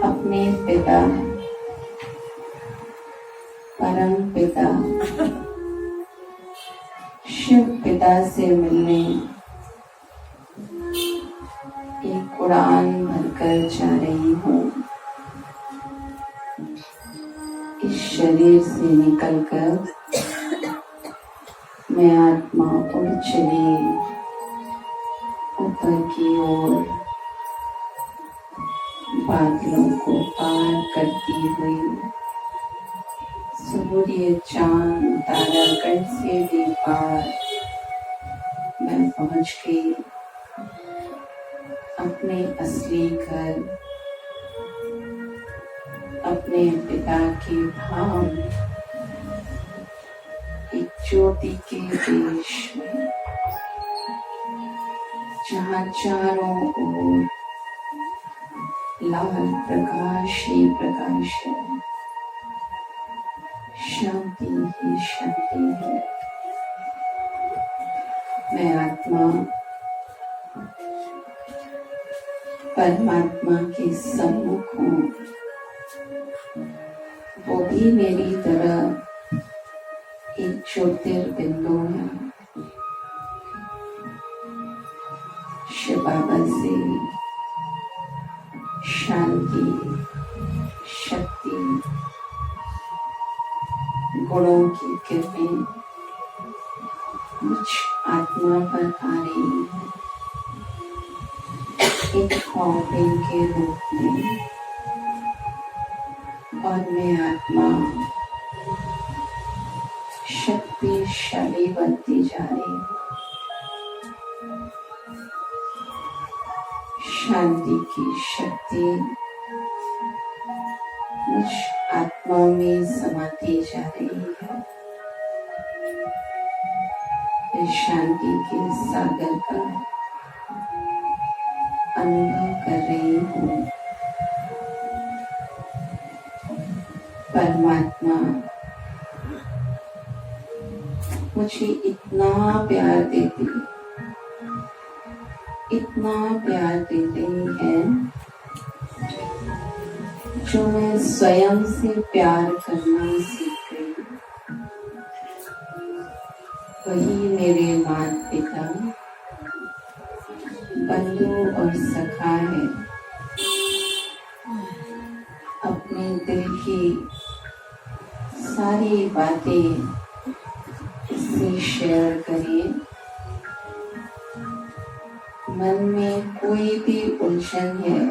अपने पिता परम पिता शिव पिता से मिलने एक उड़ान भरकर जा रही हूँ। इस शरीर से निकलकर मैं आत्मा उड़ चली ऊपर की ओर, बादलों को पार करती हुई सूर्य चांद तारागण से भी पार मैं पहुंच गई अपने असली घर, अपने पिता के धाम, एक ज्योति के देश में, जहाँ चारों ओर लाल प्रकाश ही प्रकाश है, शांति ही शांति है। मैं आत्मा परमात्मा के सम्मुख हूँ। वो भी मेरी तरह एक ज्योतिर्बिंदु है। शिव बाबा से शांति, शक्ति, गुणों की किरणें मुझ आत्मा पर आ रही है, एक फॉर्मिंग के रूप में, और मैं आत्मा शक्तिशाली बनती जा रही हूँ। शांति की शक्ति मुझ आत्मा में समाती जा रही है। मैं शांति के सागर का अनुभव कर रही हूँ। परमात्मा मुझे इतना प्यार देते हैं जो मैं स्वयं से प्यार करना सीख गई। वही मेरे माता पिता, बंधु और सखा है। अपने दिल की सारी बातें इससे शेयर करिए। मन में कोई भी उलझन है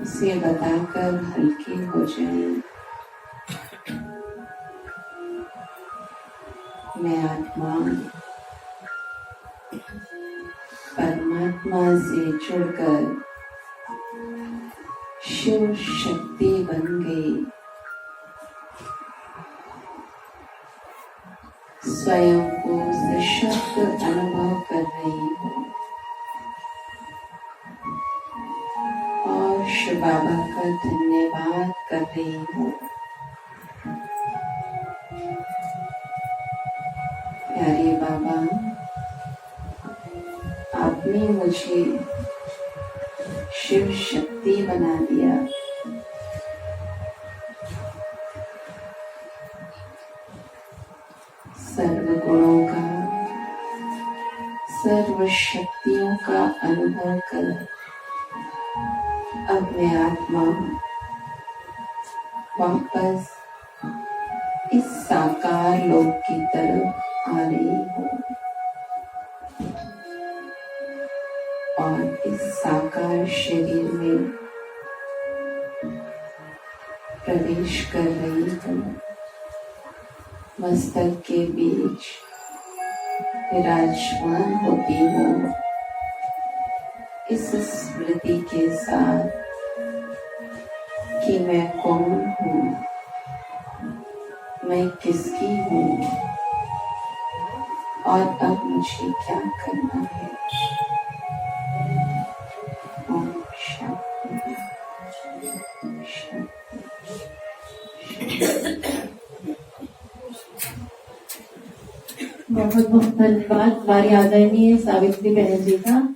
उसे बताकर हल्की हो जाए। मैं आत्मा परमात्मा से जुड़कर शिव शक्ति बन गई। स्वयं को सशक्त अनुभव कर रही हूँ और शिव बाबा का धन्यवाद कर रही हूँ। प्यारे बाबा, आप आपने मुझे शिव शक्ति बना दिया। सर्व गुणों का, सर्व शक्तियों का अनुभव कर अब मैं आत्मा वापस इस साकार लोक की तरफ आ रही हूँ और इस साकार शरीर में प्रवेश कर रही हूँ। मस्तक के बीच विराजमान होती हूँ इस स्मृति के साथ कि मैं कौन हूँ, मैं किसकी हूँ और अब मुझे क्या करना है। ओम शांति शांति। बहुत बहुत धन्यवाद हमारी आदरणीय सावित्री बहन जी का।